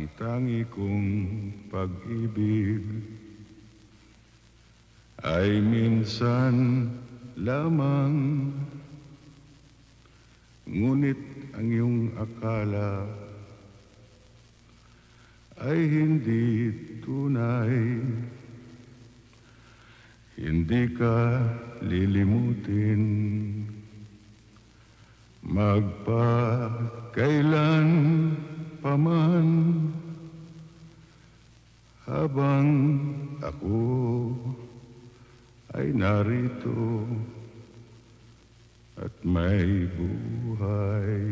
ang tangi kong pag-ibig ay minsan lamang, ngunit ang iyong akala ay hindi tunay. Hindi ka lilimutin magpakailan paman, habang ako ay narito at may buhay.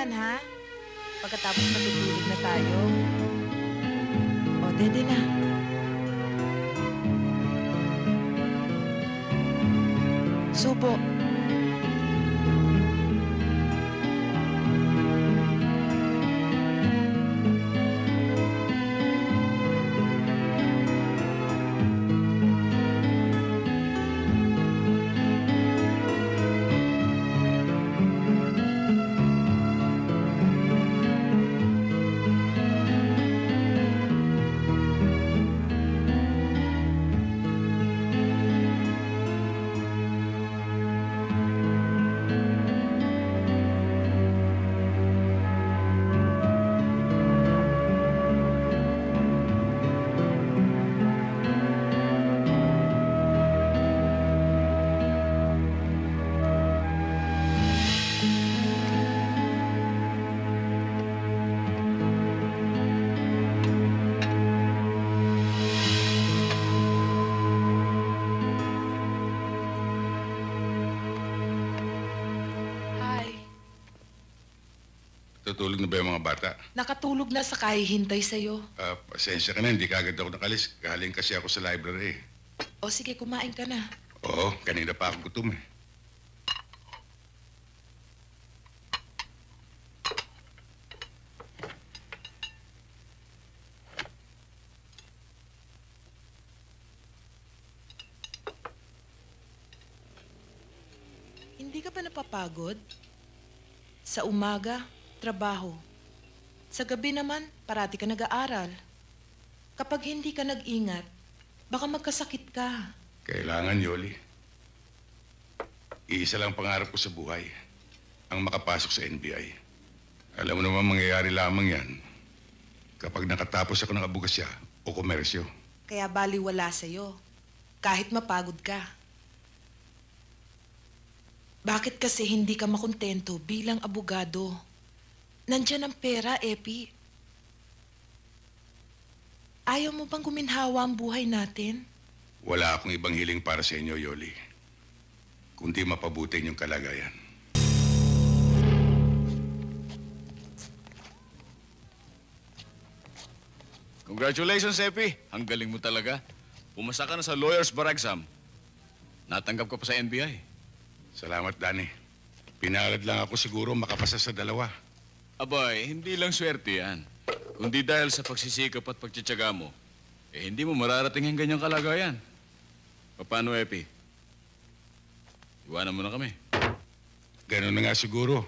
Ha? Pagkatapos matutulog na tayo. O, dede na. Subo. Tutulog na ba yung mga bata? Nakatulog na sa kahihintay sa'yo. Pasensya ka na, hindi kagad ako nakalis. Galing kasi ako sa library. O sige, kumain ka na. Oo, kanina pa ako gutom eh. Hindi ka ba napapagod? Sa umaga, trabaho. Sa gabi naman, parati ka nag-aaral. Kapag hindi ka nag-ingat, baka magkasakit ka. Kailangan, Yoli. Iisa lang pangarap ko sa buhay, ang makapasok sa NBI. Alam mo naman, mangyayari lamang yan kapag nakatapos ako ng abogasya o komersyo. Kaya baliwala sa'yo, kahit mapagod ka. Bakit kasi hindi ka makontento bilang abogado? Nandiyan ang pera, Epi. Ayaw mo bang guminhawa ang buhay natin? Wala akong ibang hiling para sa inyo, Yoli, kundi mapabuti yung kalagayan. Congratulations, Epi. Ang galing mo talaga. Pumasa ka na sa lawyer's bar exam. Natanggap ka pa sa NBI. Salamat, Danny. Pinalad lang ako siguro makapasa sa dalawa. Abay, hindi lang swerte yan. Kundi dahil sa pagsisikap at pagtsatsaga mo, hindi mo mararating ang ganyang kalagayan. Paano, Epi? Iwanan mo na kami. Ganun na nga siguro.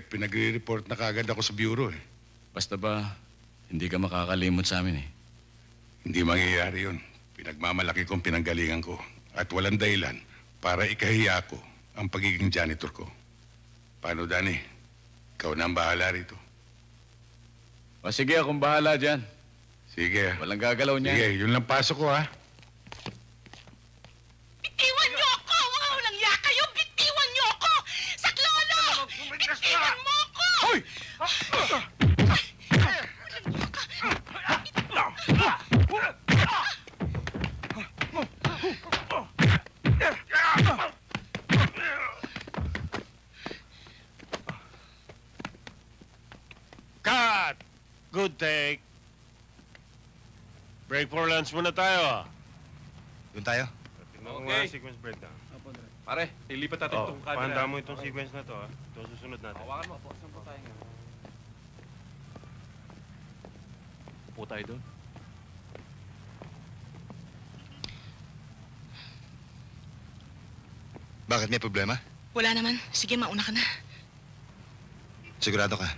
Pinagre-report na kagad ako sa bureau eh. Basta ba, hindi ka makakalimot sa amin eh. Hindi mangyayari yun. Pinagmamalaki kong pinanggalingan ko. At walang dahilan para ikahiya ko ang pagiging janitor ko. Paano, Danny? Ikaw na ang bahala rito. O sige, akong bahala dyan. Sige. Walang gagalaw niya. Sige, yun lang pasok ko, ha? Bitiwan niyo ako! Mga walang ya kayo! Bitiwan niyo ako! Saklolo! Bitiwan mo ako! Hoy! Cut! Good take. Break for lunch muna tayo. Doon tayo. Tingnan mo nga ang sequence breakdown. Pare, ilipat natin itong camera. Pahanda mo itong sequence na to, ha? Ito ang susunod natin. Hawakan mo po. Saan po tayo ngayon? Po tayo doon. Bakit may problema? Wala naman. Sige, mauna ka na. Sigurado ka.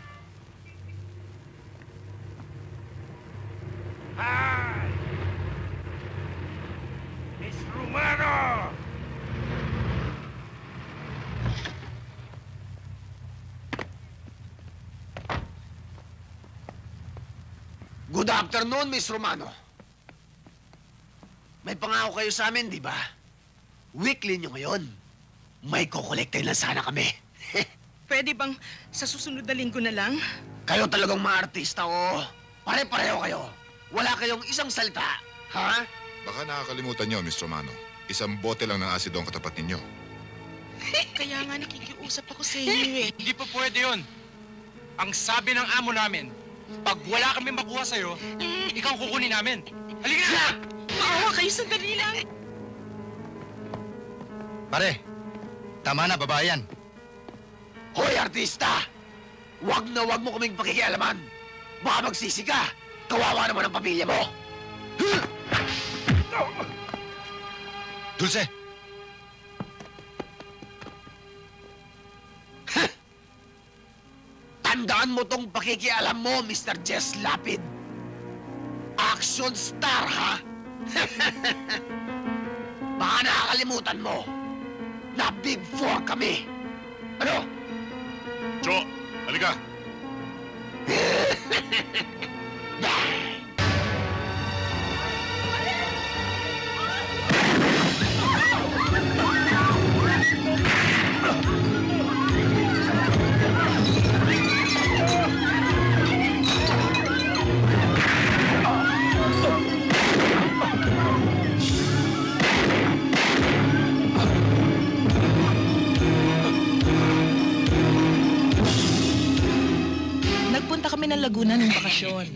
Hi! Miss Romano! Good afternoon, Miss Romano. May pangako kayo sa amin, di ba? Weekly nyo ngayon. May kukolektahin lang sana kami. Pwede bang sa susunod na linggo na lang? Kayo talagang mga artista, oh. Pare-pareho kayo. Wala kayong isang salita. Ha? Baka nakakalimutan nyo, Miss Romano. Isang bote lang ng asido ang katapat ninyo. Kaya nga nakikiusap ako sa inyo eh. Hindi po pwede yun. Ang sabi ng amo namin, pag wala kami makuha sa'yo, ikaw kukunin namin. Halika na! Maawa kayo, sandali lang. Pare, tama na, babae yan. Hoy, artista! Huwag na huwag mo kaming pakikialaman. Baka magsisi ka. Kawawa naman ang pamilya mo. Dulce! Tandaan mo tong pakikialam mo, Mr. Jess Lapid. Action star, ha? Baka nakakalimutan mo na Big Four kami. Ano? Jo, halika. Nagpunta kami ng Laguna ng bakasyon.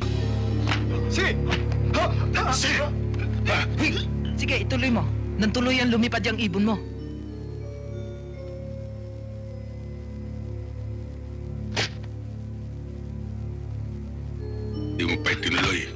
Sige, ituloy mo. Nang tuluyan lumipad yung ibon mo. Di mo pa itinuloy.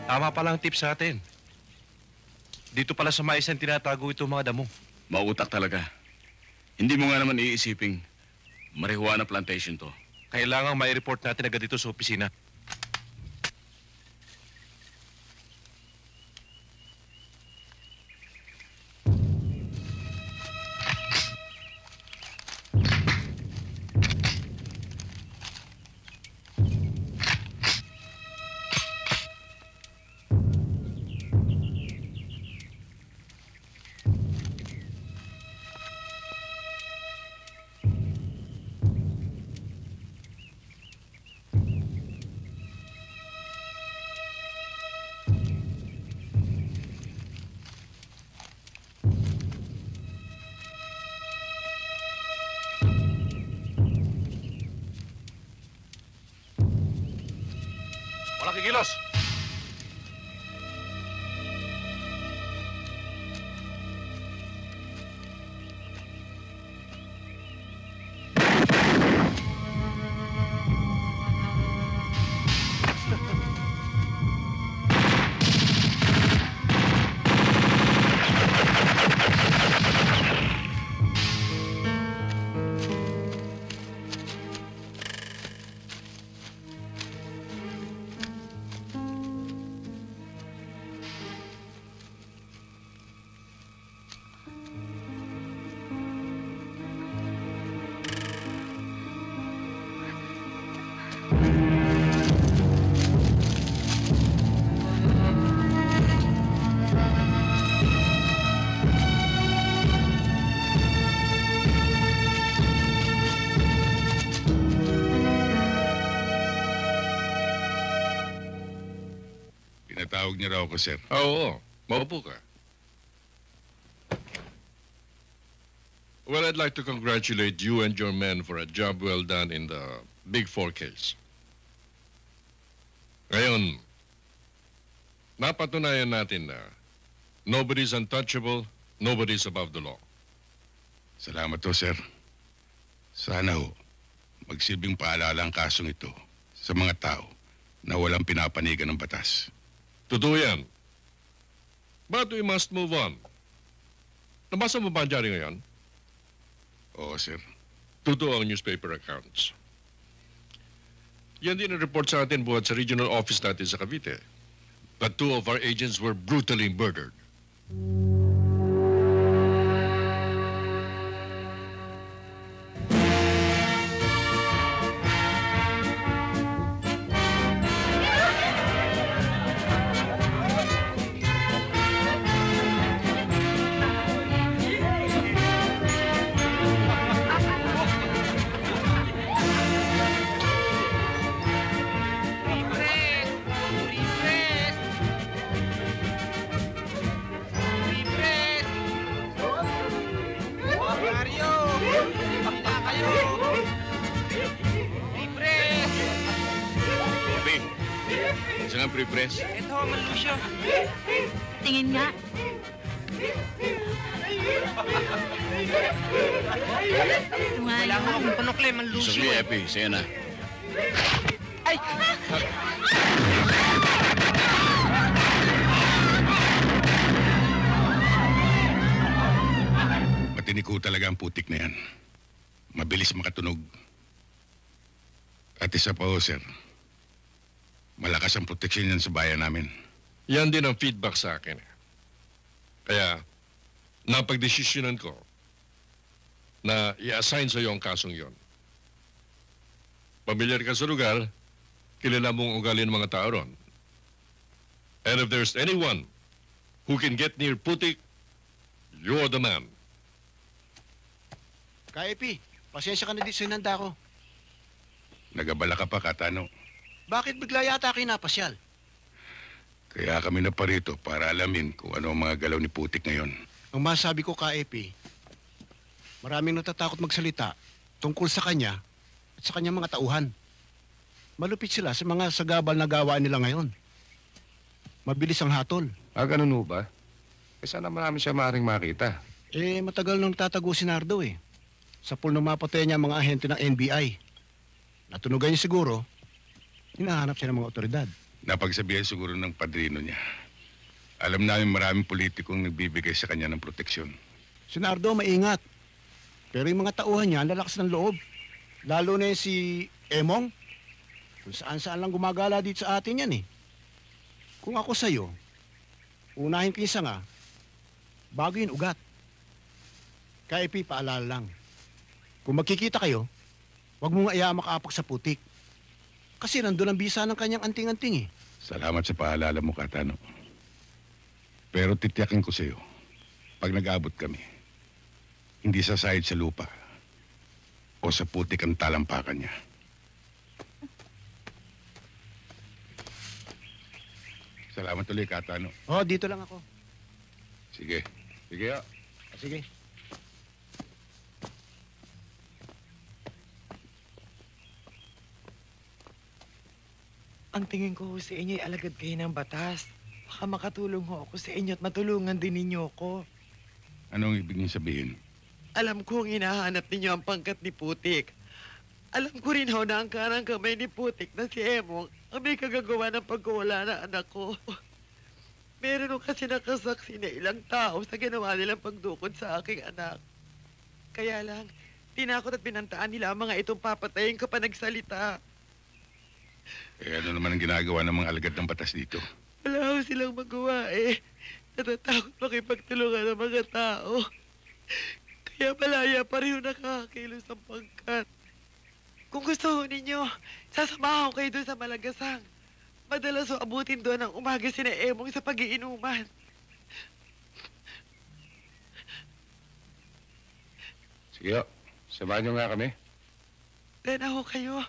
Tama palang tips sa atin. Dito pala sa maisan tinatago itong mga damo. Mautak talaga. Hindi mo nga naman iisiping marijuana plantation to. Kailangang mai-report natin agad dito sa opisina. Walang kikilos! Pinatawag niya raw ako, sir. Oo, maupo ka. Well, I'd like to congratulate you and your men for a job well done in the Big Four case. Ngayon, napatunayan natin na nobody's untouchable, nobody's above the law. Salamat to, sir. Sana ho, magsilbing paalala ang kasong ito sa mga tao na walang pinapanigan ng batas. Totoo yan. But we must move on. Nabasa mo ba ang dyaryo ngayon? Oo, sir. Totoo ang newspaper accounts. Yan din ang report sa atin buhat sa regional office natin sa Cavite. That 2 of our agents were brutally murdered. Isa nga pre-press. Ito, Manlucio. Tingin nga. Wala nga akong panukle, Manlucio. Sagli, Epi. Sige na. Ay! Matinik ho talaga ang putik na yan. Mabilis makatunog. At isa pa ho, sir. Malakas ang proteksyon yan sa bayan namin. Yan din ang feedback sa akin. Kaya, napagdesisyonan ko na i-assign sa iyo ang kasong yon. Pamilyar ka sa lugar, kilala mo ang ugali ng mga tao ron. And if there's anyone who can get near Putik, you're the man. Ka-Epi, pasensya ka na di sinanda ko. Nagabala ka pa, Katano. Bakit bigla yata kayo napasyal? Kaya kami na parito para alamin kung ano ang mga galaw ni Putik ngayon. Ang masabi ko, Ka-Epi, maraming natatakot magsalita tungkol sa kanya at sa kanyang mga tauhan. Malupit sila sa mga sagabal na gawa nila ngayon. Mabilis ang hatol. Ganun ho ba? Sana marami siya maaaring makita. Matagal nang tatago si Nardo eh. Sa pool ng mapatay niya ang mga ahente ng NBI. Natunugan niya siguro, hinahanap siya ng mga otoridad. Napagsabihan siguro ng padrino niya. Alam namin maraming politikong nagbibigay sa kanya ng proteksyon. Si Nardo maingat. Pero yung mga tauhan niya, lalakas ng loob. Lalo na yung si Emong. Kung saan-saan lang gumagala dito sa atin yan eh. Kung ako sa'yo, unahin ko yung sanga, bago yung ugat. Ka-Epi, paalala lang. Kung magkikita kayo, huwag mong iya makaapak sa Putik. Kasi nandun ang bisa ng kanyang anting-anting eh. Salamat sa paalala mo, Katano. Pero titiyakin ko sa'yo, pag nag-abot kami, hindi sasahid sa lupa o sa Putik ang talampakan niya. Salamat ulit, Katano. Oh, dito lang ako. Sige. Sige, Sige. Ang tingin ko ho sa inyo ay alagad kayo ng batas. Baka makatulong ho ako sa inyo at matulungan din ninyo ako. Anong ibig niyo sabihin? Alam kong hinahanap ninyo ang pangkat ni Putik. Alam ko rin ho na ang kanang kamay ni Putik na si Emong ang may kagagawa ng pagkawala na anak ko. Meron ho kasi nakasaksi na ilang tao sa ginawa nilang pagdukod sa aking anak. Kaya lang, tinakot at pinantaan nila ang mga itong papatayin kapag nagsalita. Ano naman ang ginagawa ng mga alagad ng batas dito? Wala ho silang magawa eh. Natatakot makipagtulungan ng mga tao. Kaya malaya pa rin nakakakilos ang pangkat. Kung gusto ho ninyo, sasamahan ko kayo doon sa Malagasang. Madalas ho abutin doon ang umaga sina Emong sa pag-iinuman. Sige, samahan niyo nga kami. Tena ho kayo.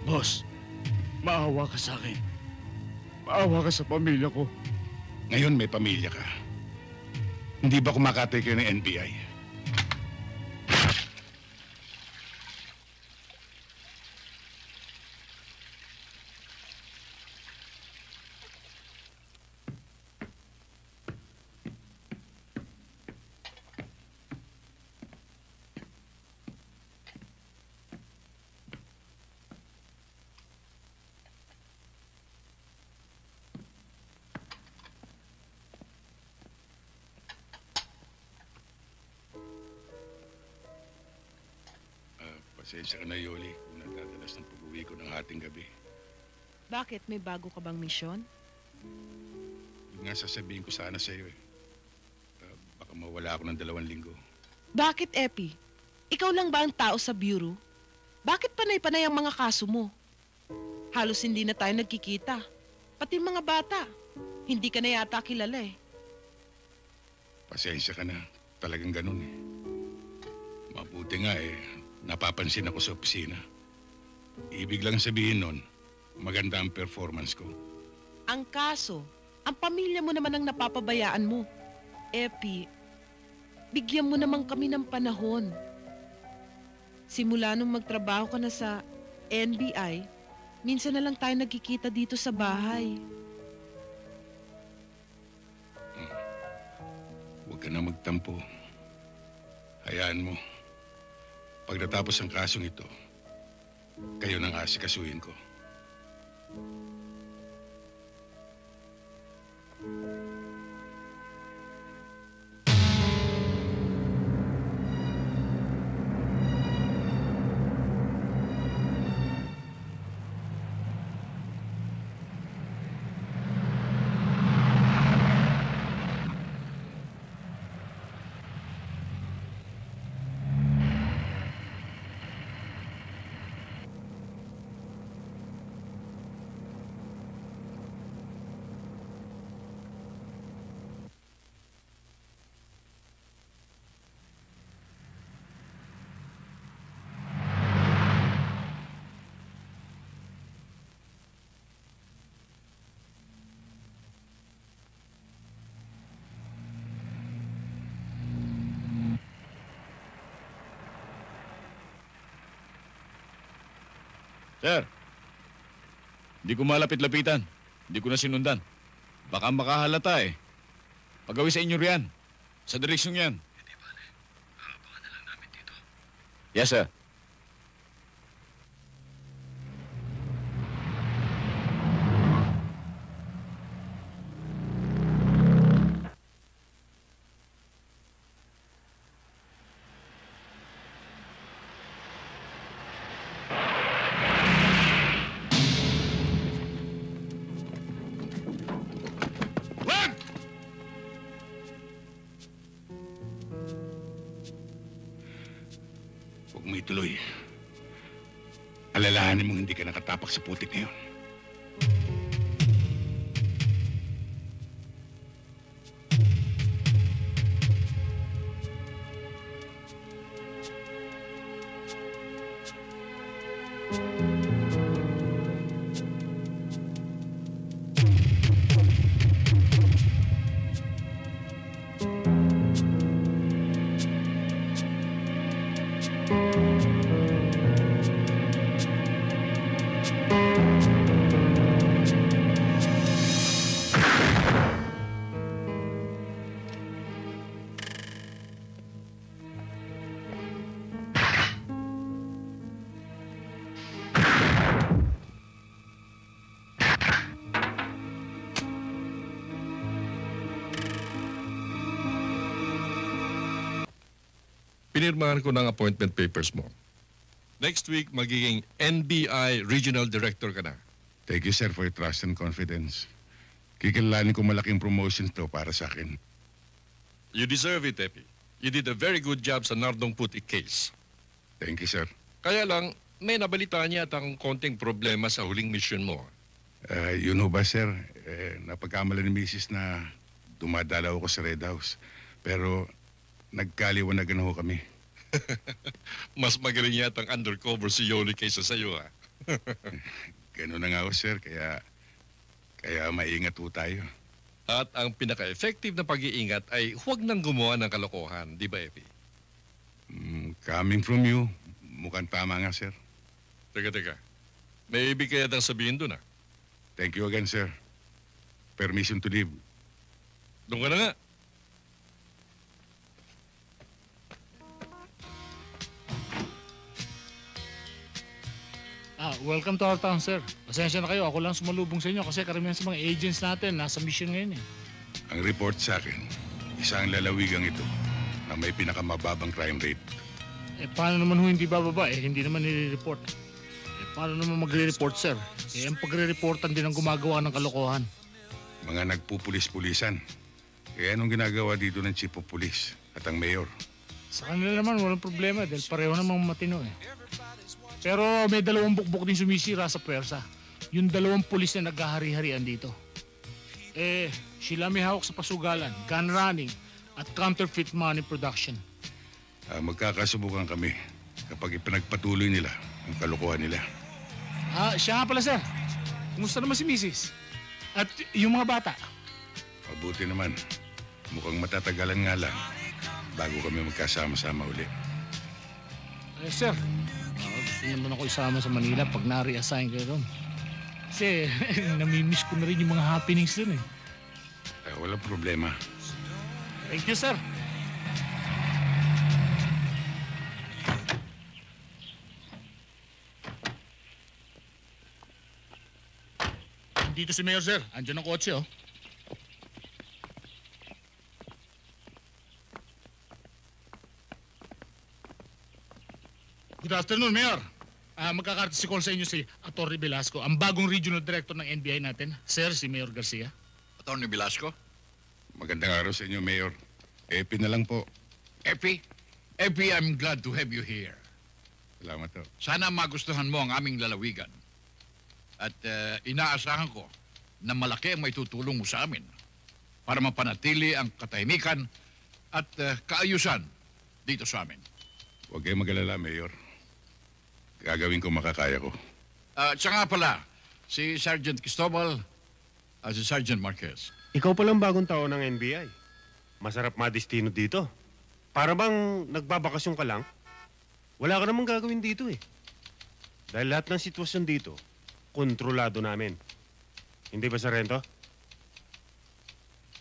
Boss, maawa ka sa akin. Maawa ka sa pamilya ko. Ngayon may pamilya ka. Hindi ba kumakatay kayo ng NBI? Pasensya ka na, Yoli, kung nagdadalas ng pag-uwi ko ng hating gabi. Bakit? May bago ka bang misyon? Yun nga sasabihin ko sana sa iyo eh. Baka mawala ako ng 2 linggo. Bakit, Epi? Ikaw lang ba ang tao sa bureau? Bakit panay-panay ang mga kaso mo? Halos hindi na tayo nagkikita. Pati mga bata. Hindi ka na yata kilala eh. Pasensya ka na. Talagang ganun eh. Mabuti nga eh. Napapansin ako sa opisina. Ibig lang sabihin nun, maganda ang performance ko. Ang kaso, ang pamilya mo naman ang napapabayaan mo. Epi, bigyan mo naman kami ng panahon. Simula nung magtrabaho ka na sa NBI, minsan na lang tayo nagkikita dito sa bahay. Huwag ka na magtampo. Hayaan mo. Pagdatapos ang kasong ito, kayo nang asikasuhin ko. Sir, hindi ko malapit-lapitan. Hindi ko na sinundan. Baka makahalata eh. Pagawi sa inyo riyan. Sa direksyong yan. Hindi bale. Aabangan na lang namin dito. Yes, sir. Huwag mo ituloy. Alalahanin mong hindi ka nakatapak sa putik ngayon. Pinirmahan ko ng appointment papers mo. Next week, magiging NBI Regional Director ka na. Thank you, sir, for your trust and confidence. Kikilalanin ko malaking promotion to para sa akin. You deserve it, Epi. You did a very good job sa Nardong Putik case. Thank you, sir. Kaya lang, may nabalitaan niya at ang konting problema sa huling mission mo. Yun ho ba, sir? Napagkamala ni Mrs. na dumadalaw ako sa Red House. Pero nagkaliwanagan ho kami. Mas magaling yata ang undercover si Yoli kaysa sa'yo, ha? Ganun na nga ho, sir. Kaya maingat ho tayo. At ang pinaka-effective na pag-iingat ay huwag nang gumawa ng kalokohan, di ba, Epi? Coming from you, mukhang tama nga, sir. Teka. May ibig kaya tang sabihin doon, ha? Thank you again, sir. Permission to leave. Doon ka na nga. Welcome to our town, sir. Pasensya na kayo, ako lang sumalubong sa inyo kasi karamihan sa mga agents natin nasa mission ngayon eh. Ang report sa akin, isang lalawigang ito na may pinakamababang crime rate. Paano naman hindi bababa? Hindi naman nire-report. Paano naman magre-report, sir? Ang pagre-reportan din ang gumagawa ng kalokohan. Mga nagpupulis-pulisan. Anong ginagawa dito ng chief of police at ang mayor? Sa kanila naman, walang problema dahil pareho namang matino eh. Pero may dalawang bukbok din sumisira sa pwersa. Yung dalawang pulis na naghahari-harian dito. Sila may hawak sa pasugalan, gun running, at counterfeit money production. Magkakasubukan kami kapag ipinagpatuloy nila ang kalokohan nila. Siya nga pala, sir. Kumusta naman si Mrs.? At yung mga bata? Mabuti naman. Mukhang matatagalan nga lang bago kami magkasama-sama uli. Sir, gusto naman ako isama sa Manila pag na-reassign kayo doon. Kasi namimiss ko na rin yung mga happenings doon eh. Walang problema. Thank you, sir. Dito si Mayor, sir. Andiyan ang kotse, oh. Good afternoon, Mayor. Magkakartis call sa inyo si Atty. Velasco, ang bagong regional director ng NBI natin. Sir, si Mayor Garcia. Atty. Velasco? Magandang araw sa inyo, Mayor. Epi na lang po. Epi? Epi, I'm glad to have you here. Salamat po. Sana magustuhan mo ang aming lalawigan. At inaasahan ko na malaki ang may tutulong mo sa amin para mapanatili ang katahimikan at kaayusan dito sa amin. Huwag kayong mag-alala, Mayor. Gagawin ko makakaya ko. Siya nga pala, si Sergeant Cristobal at si Sergeant Marquez. Ikaw palang bagong tao ng NBI. Masarap madestino dito. Para bang nagbabakasyon ka lang? Wala ka namang gagawin dito eh. Dahil lahat ng sitwasyon dito, kontrolado namin. Hindi ba, Sargento?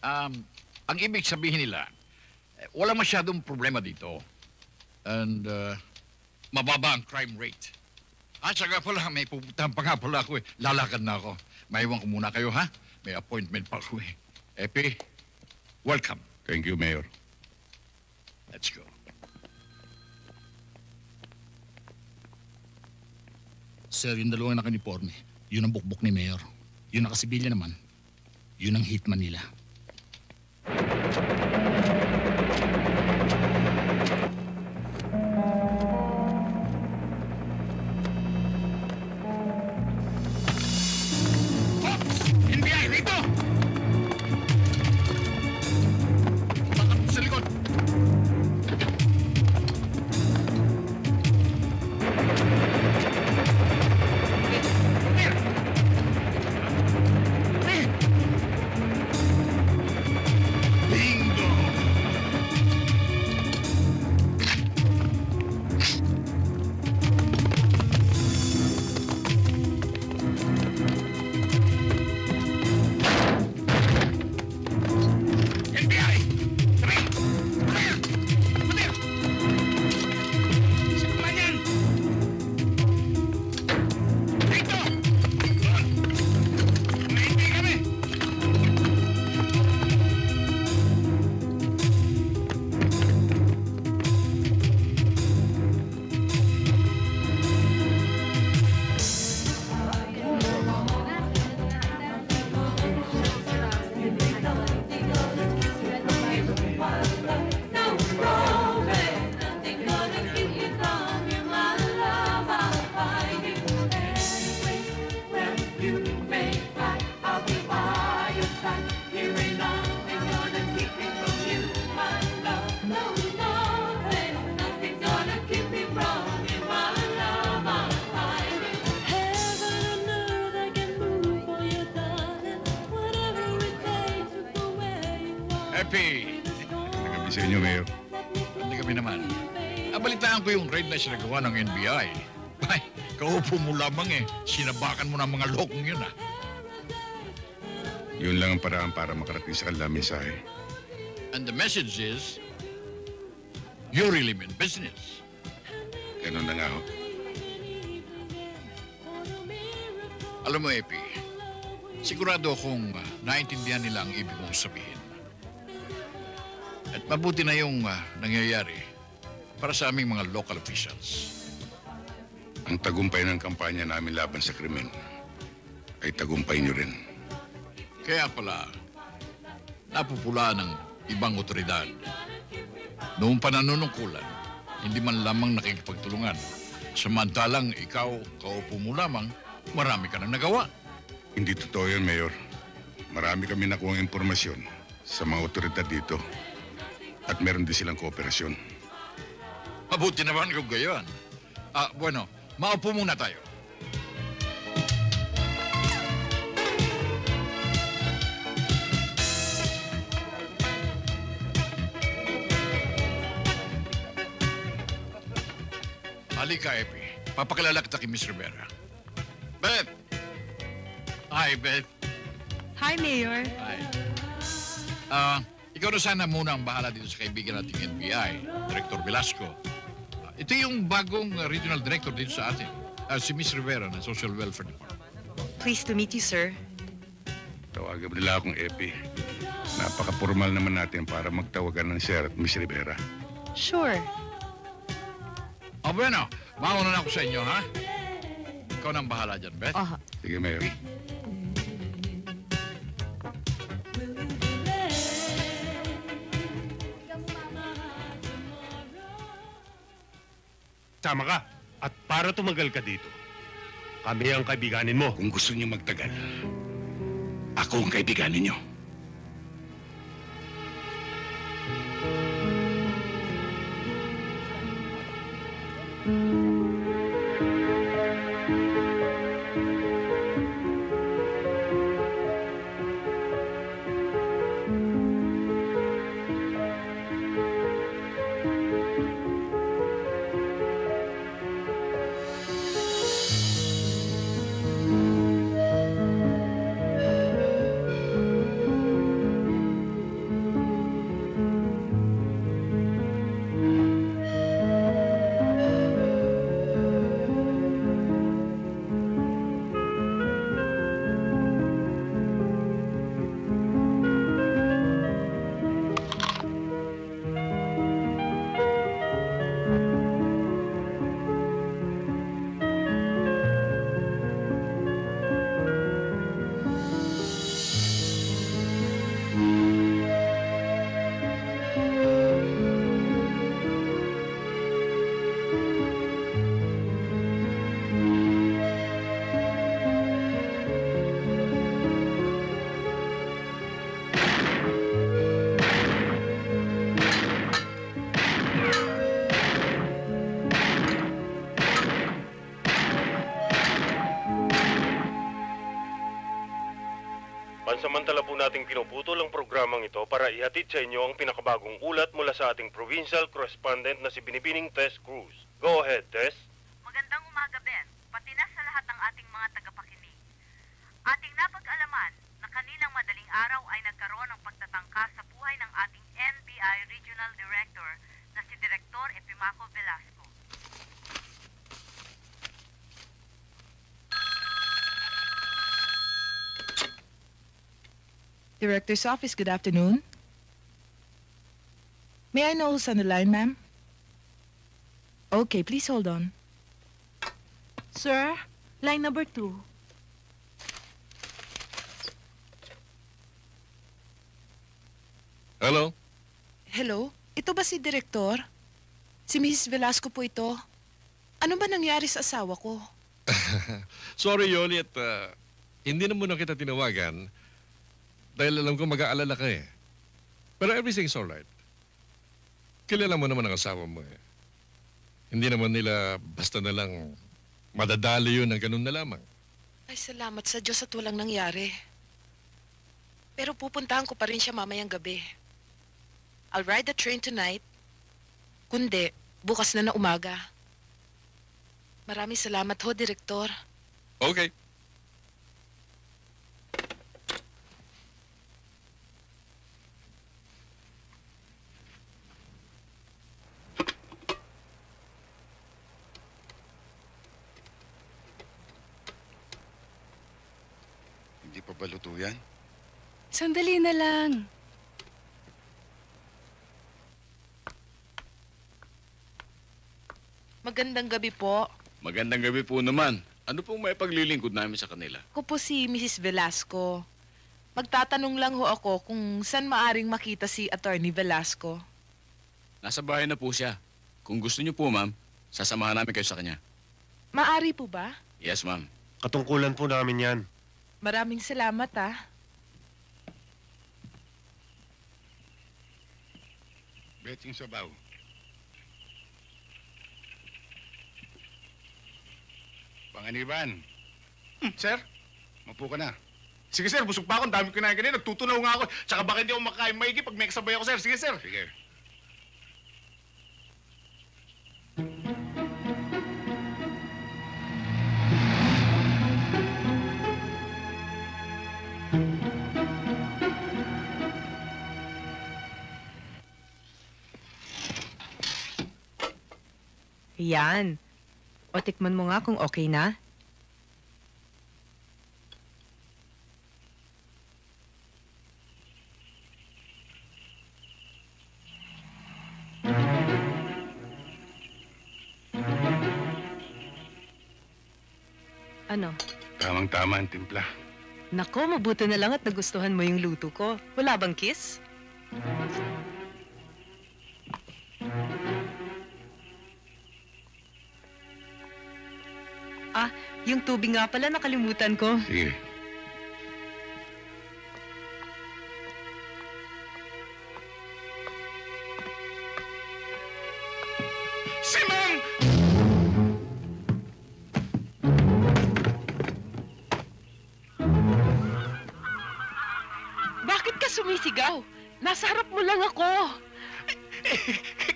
Ang ibig sabihin nila, wala masyadong problema dito. And mababa ang crime rate. At saka pala, may pupuntahan pa nga pala ako eh. Lalakad na ako. Maiwan ko muna kayo, ha? May appointment pa ako eh. Epi, welcome. Thank you, Mayor. Let's go. Sir, yung dalawang nakaniporme, yun ang bukbok ni Mayor. Yung nakasibilya naman, yun ang hitman nila. NBI, rito! Bakit sa likod? Epi! Nagabi sa inyo, Mayor. Hindi kami naman. Nabalitaan ko yung raid na sinagawa ng NBI. Ay, kaupo mo lamang eh. Sinabakan mo ng mga lokong yun ah. Yun lang ang paraan para makarating sa kanila mensahe. And the message is, you really mean business. Ganun na nga ho. Alam mo, Epi, sigurado akong naintindihan nila ang ibig mong sabihin. At mabuti na yung nangyayari para sa aming mga local officials. Ang tagumpay ng kampanya namin laban sa krimen ay tagumpay niyo rin. Kaya pala, napupula ng ibang otoridad. Noong pananunungkulan, hindi man lamang nakikipagtulungan. Samantalang ikaw, kaupo mo lamang, marami ka nang nagawa. Hindi totoo yun, Mayor. Marami kami nakuha impormasyon sa mga otoridad dito. At meron din silang kooperasyon. Mabuti naman kung gayon. Bueno, maupo muna tayo. Halika, Epi. Papakilala kita kay Miss Rivera. Beth! Hi, Beth. Hi, Mayor. Hi. Ikaw na sana muna ang bahala dito sa kaibigan nating NBI, Director Velasco. Ito yung bagong regional director dito sa atin, si Miss Rivera ng Social Welfare Department. Pleased to meet you, sir. Tawagan nila akong Epi. Napaka-formal naman natin para magtawagan ng Sir at Miss Rivera. Sure. Bueno, mauna na ako sa inyo, ha? Ikaw na ang bahala dyan, Beth. Sige, Mayor. Sama ka. At para tumagal ka dito, kami ang kaibiganin mo. Kung gusto niyo magtagal, ako ang kaibiganin niyo. Pansamantala po nating pinuputol ang programang ito para ihatid sa inyo ang pinakabagong ulat mula sa ating provincial correspondent na si Binibining Tess Cruz. Go ahead, Tess. Magandang umaga, Ben. Pati na sa lahat ng ating mga tagapakinig. Ating napag-alaman na kaninang madaling araw ay nagkaroon ng pagtatangka sa buhay ng ating NBI Regional Director na si Director Epimaco Velasco. Director's office, good afternoon. May I know who's on the line, ma'am? Okay, please hold on. Sir, line number 2. Hello? Hello? Ito ba si Direktor? Si Mrs. Velasco po ito. Ano ba nangyari sa asawa ko? Sorry, Yoli, at hindi na muna kita tinawagan dahil alam ko mag-aalala ka eh. Pero everything's alright. Kilala mo naman ang asawa mo eh. Hindi naman nila basta na lang madadali yun ng ganun na lamang. Ay, salamat sa Diyos at walang nangyari. Pero pupuntahan ko pa rin siya mamayang gabi. I'll ride the train tonight. Kundi, bukas na umaga. Maraming salamat ho, Direktor. Okay. Hindi pa ba luto yan? Sandali na lang. Magandang gabi po. Magandang gabi po naman. Ano pong may paglilingkod namin sa kanila? Ako po si Mrs. Velasco. Magtatanong lang ho ako kung saan maaring makita si Attorney Velasco. Nasa bahay na po siya. Kung gusto niyo po, ma'am, sasamahan namin kayo sa kanya. Maari po ba? Yes, ma'am. Katungkulan po namin yan. Maraming salamat, ah. Betting sabaw. Panganiban. Sir? Mapo ka na. Sige, sir. Busog pa ako. Ang dami ko kinain kanina. Nagtutunaw nga ako. Tsaka baka hindi ako makakain maigi pag may kasabay ako, sir. Sige, sir. Sige. Yan. O tikman mo nga kung okay na. Ano? Tamang-tama ang timpla. Nako, mabuti na lang at nagustuhan mo yung luto ko. Wala bang kiss? Ah, yung tubig nga pala nakalimutan ko. Sige. Si Ma'am! Bakit ka sumisigaw? Nasa harap mo lang ako.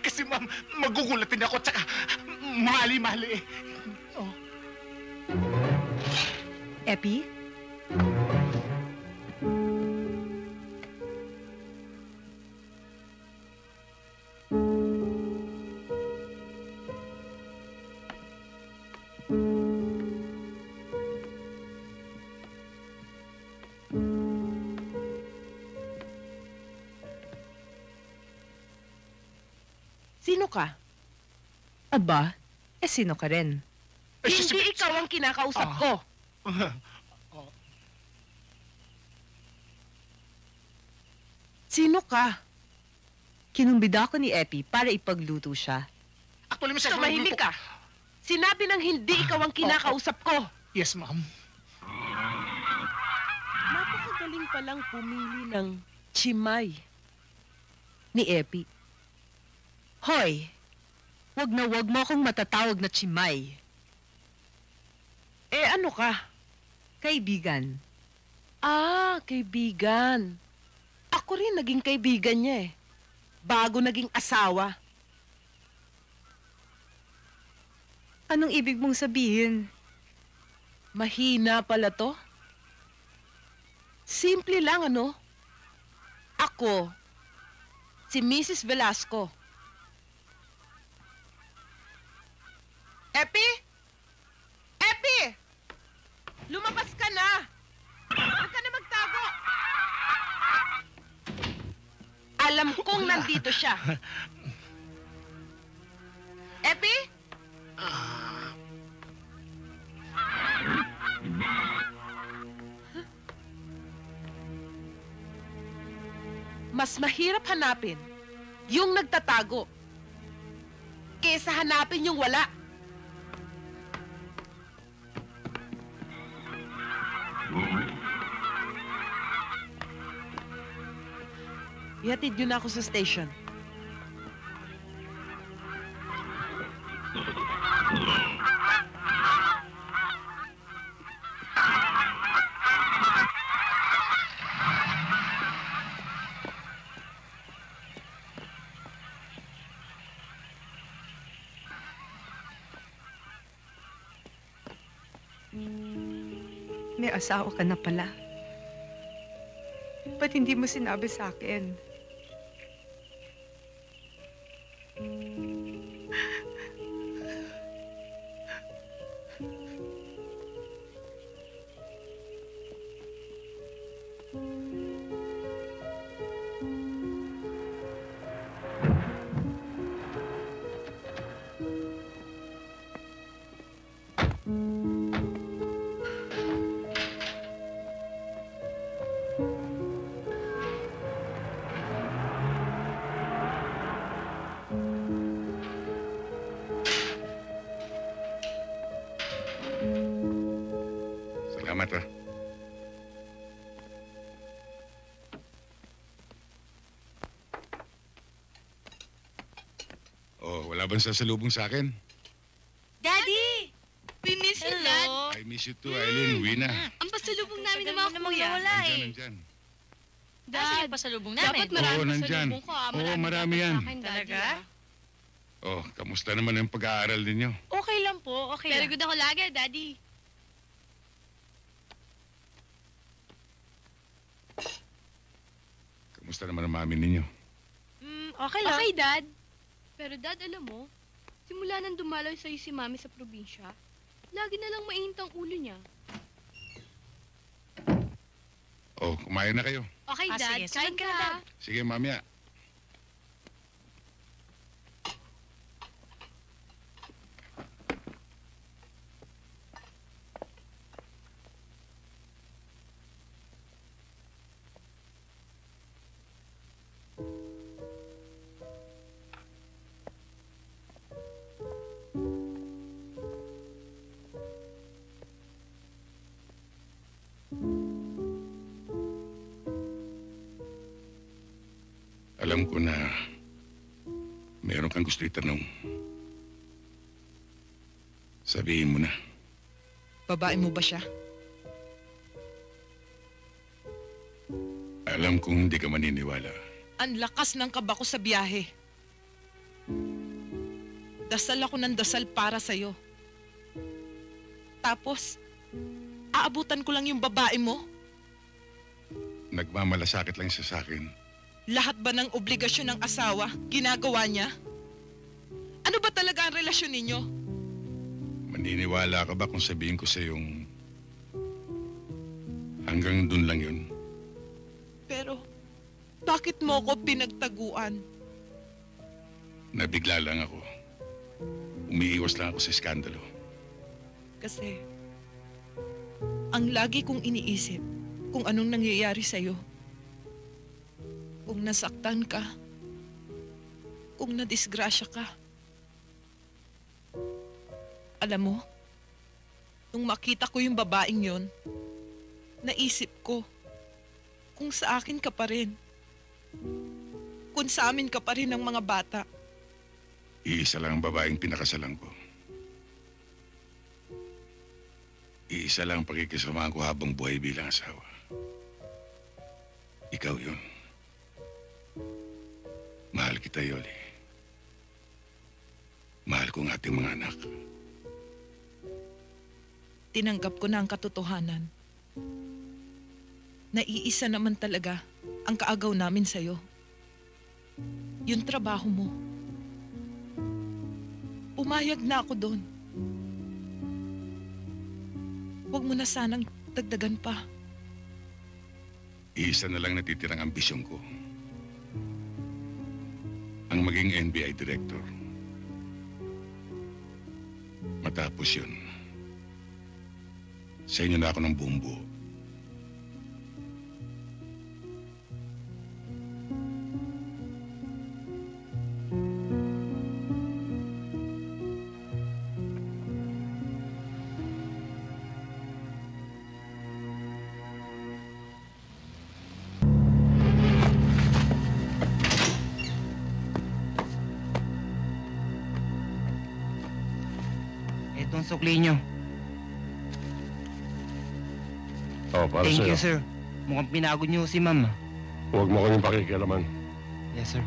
Kasi ma'am, magugulatin ako tsaka mali-mali. Oh. Epi? Sino ka? Aba, sino ka rin? Hindi ikaw ang kinakausap ko. Sino ka? Kinumbida ko ni Epi para ipagluto siya. Actually, Mr. Tumahimik ka. Sinabi ng hindi ikaw ang kinakausap ko. Yes, ma'am. Napakagaling palang pumili ng chimay. Ni Epi. Hoy, wag mo akong matatawag na chimay. Eh, ano ka? Kaibigan. Ah, kaibigan. Ako rin naging kaibigan niya eh. Bago naging asawa. Anong ibig mong sabihin? Mahina pala to. Simple lang, ano? Ako, si Mrs. Velasco. Epi? Epi! Lumabas ka na! Huwag ka na magtago! Alam kong nandito siya. Epi? Mas mahirap hanapin yung nagtatago kesa hanapin yung wala. Ihatid yun ako sa station. May asawa ka na pala. Ba't hindi mo sinabi sa akin? Salamat, ha. Oh, wala bang sasalubong sa akin? Daddy! We miss you, Dad. I miss you too, Eileen. Uwi na. Ang pasalubong namin ng mga kuya. Wala Nandyan. Dad, yung pasalubong namin. Dapat marami pasalubong nandyan. ko. ah. Oo, marami yan. Sa akin, Daddy, Talaga? Oh, kamusta naman yung pag-aaral ninyo? Okay lang po, okay Very good ako lagi, Daddy. Kamusta naman ang mami ninyo? Okay lang. Okay, Dad. Pero Dad, alam mo, simula nang dumalaw sa'yo si Mami sa probinsya, lagi na lang mainit ang ulo niya. Oh, kumain na kayo. Okay, Dad. sige. Kain ka na, Dad. Sige, mamaya. Alam ko na meron kang gusto itanong. Sabihin mo na. Babae mo ba siya? Alam kong hindi ka maniniwala. Ang lakas ng kaba ko sa biyahe. Dasal ako ng dasal para sa'yo. Tapos, aabutan ko lang yung babae mo? Nagmamalasakit lang siya sa akin. Lahat ba ng obligasyon ng asawa, ginagawa niya? Ano ba talaga ang relasyon ninyo? Maniniwala ka ba kung sabihin ko sa yung hanggang dun lang yun? Pero, bakit mo ko pinagtaguan? Nabigla lang ako. Umiiwas lang ako sa iskandalo. Kasi, ang lagi kong iniisip kung anong nangyayari sa'yo. Kung nasaktan ka, kung nadisgrasya ka. Alam mo, nung makita ko yung babaeng yon, naisip ko, kung sa akin ka pa rin, kung sa amin ka pa rin ng mga bata. Iisa lang ang babaeng pinakasalan ko. Iisa lang ang pagkikisamahan ko habang buhay bilang asawa. Ikaw yun. Mahal kita, Yoli. Mahal ko ang ating mga anak. Tinanggap ko na ang katotohanan. Naiisa naman talaga ang kaagaw namin sa'yo. Yung trabaho mo. Umayag na ako doon. Huwag mo na sanang dagdagan pa. Iisa na lang natitirang ambisyon ko. Ang maging NBI director. Matapos yun, sa inyo na ako ng buong buo. Itong sukli nyo. Oh, para Thank sa'yo. you, sir. Mukhang pinagod nyo si ma'am. Huwag mo kaming pakikialaman. Yes, sir.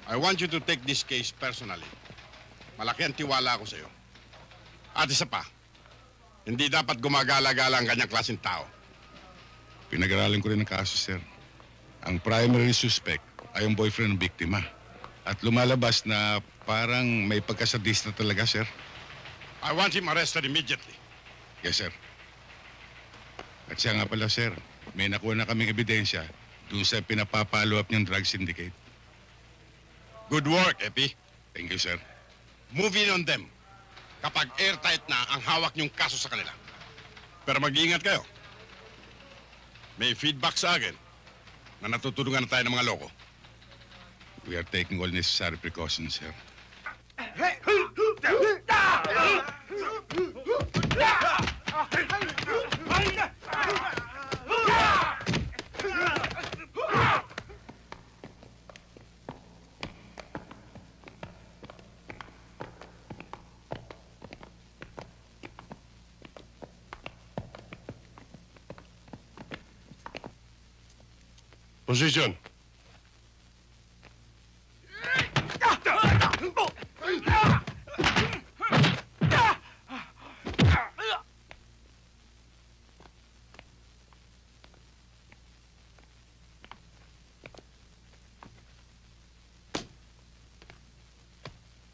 I want you to take this case personally. Malaki ang tiwala ko sa'yo. At isa pa, hindi dapat gumagala-gala ang ganyang klaseng tao. Pinag-aralan ko rin ang kaso, sir. Ang primary suspect ay ang boyfriend ng biktima. At lumalabas na parang may pagkasadista talaga, sir. I want him arrested immediately. Yes, sir. At siya nga pala, sir, may nakuha na kaming ebidensya doon sa pinapapalo up niyang drug syndicate. Good work, Epi. Thank you, sir. Move in on them kapag airtight na ang hawak niyong kaso sa kanila. Pero mag-iingat kayo. May feedback sa akin na natutulungan na tayo ng mga loko. We are taking all necessary precautions, sir. Position.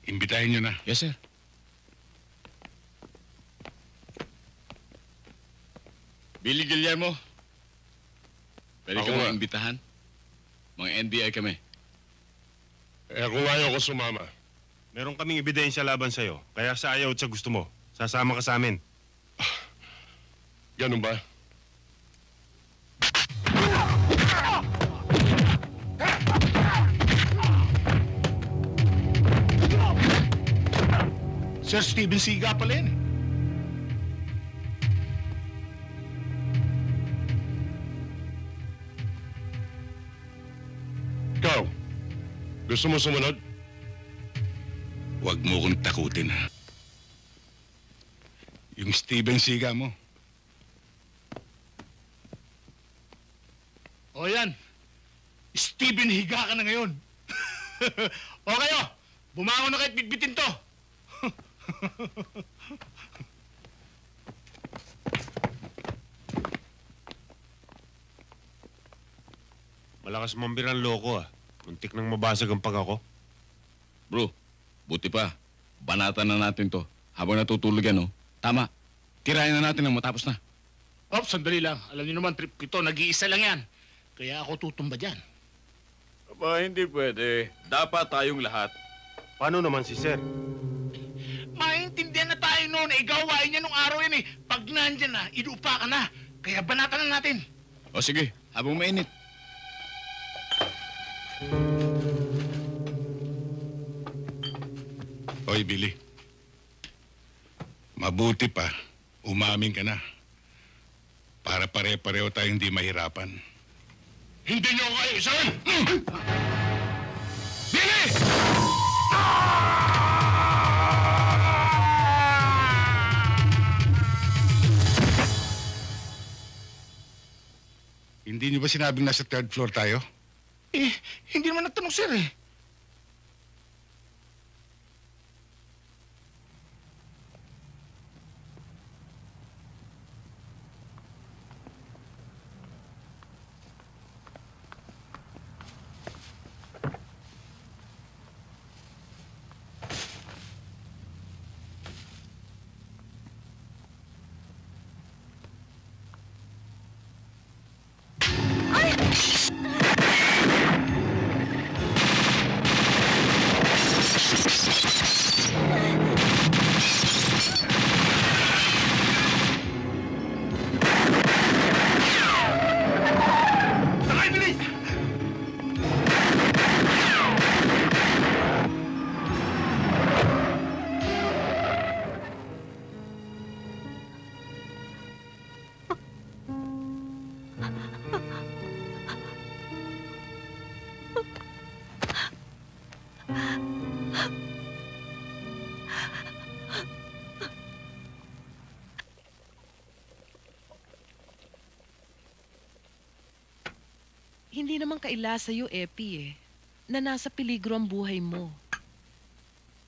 Imbitahin niyo na. Yes, sir. Billy Guillermo. Pwede Ako ka nga. mga imbitahan? Mga NBI kami. Kung ayaw ko sumama. Meron kaming ebidensya laban sa'yo. Kaya sa ayaw at sa gusto mo, sasama ka sa amin. Ganun ba? Sir Steven Siga pala yan. Ikaw, gusto mo sumunod? Huwag mo kong takutin, ha? Yung Steven Siga mo. O yan. Steven, higa ka na ngayon. O kayo, bumangon na kahit bitbitin to. Malakas mambirang loko ah. Muntik nang mabasag ang pag ako. Bro, buti pa. Banatan na natin to. Habang natutulog yan, oh. Tama. Tirayan na natin nang matapos na. Ops, sandali lang. Alam niyo naman, trip ko ito. Nag-iisa lang yan. Kaya ako tutumba dyan. Aba, hindi pwede. Dapat tayong lahat. Paano naman si Sir? Maintindihan na tayo noon. Gawain niya nung araw yan eh. Pag nandyan na, inuupa ka na. Kaya banatan na natin. O sige, habang mainit. Hoy, Billy. Mabuti pa, umamin ka na. Para pare-pareho tayong hindi mahirapan. Hindi niyo ako kayo, isahin! Billy! Hindi niyo ba sinabing nasa third floor tayo? Eh, hindi naman nagtanong, sir eh. Hindi naman kaila sa'yo, Epi eh. na nasa peligro ang buhay mo.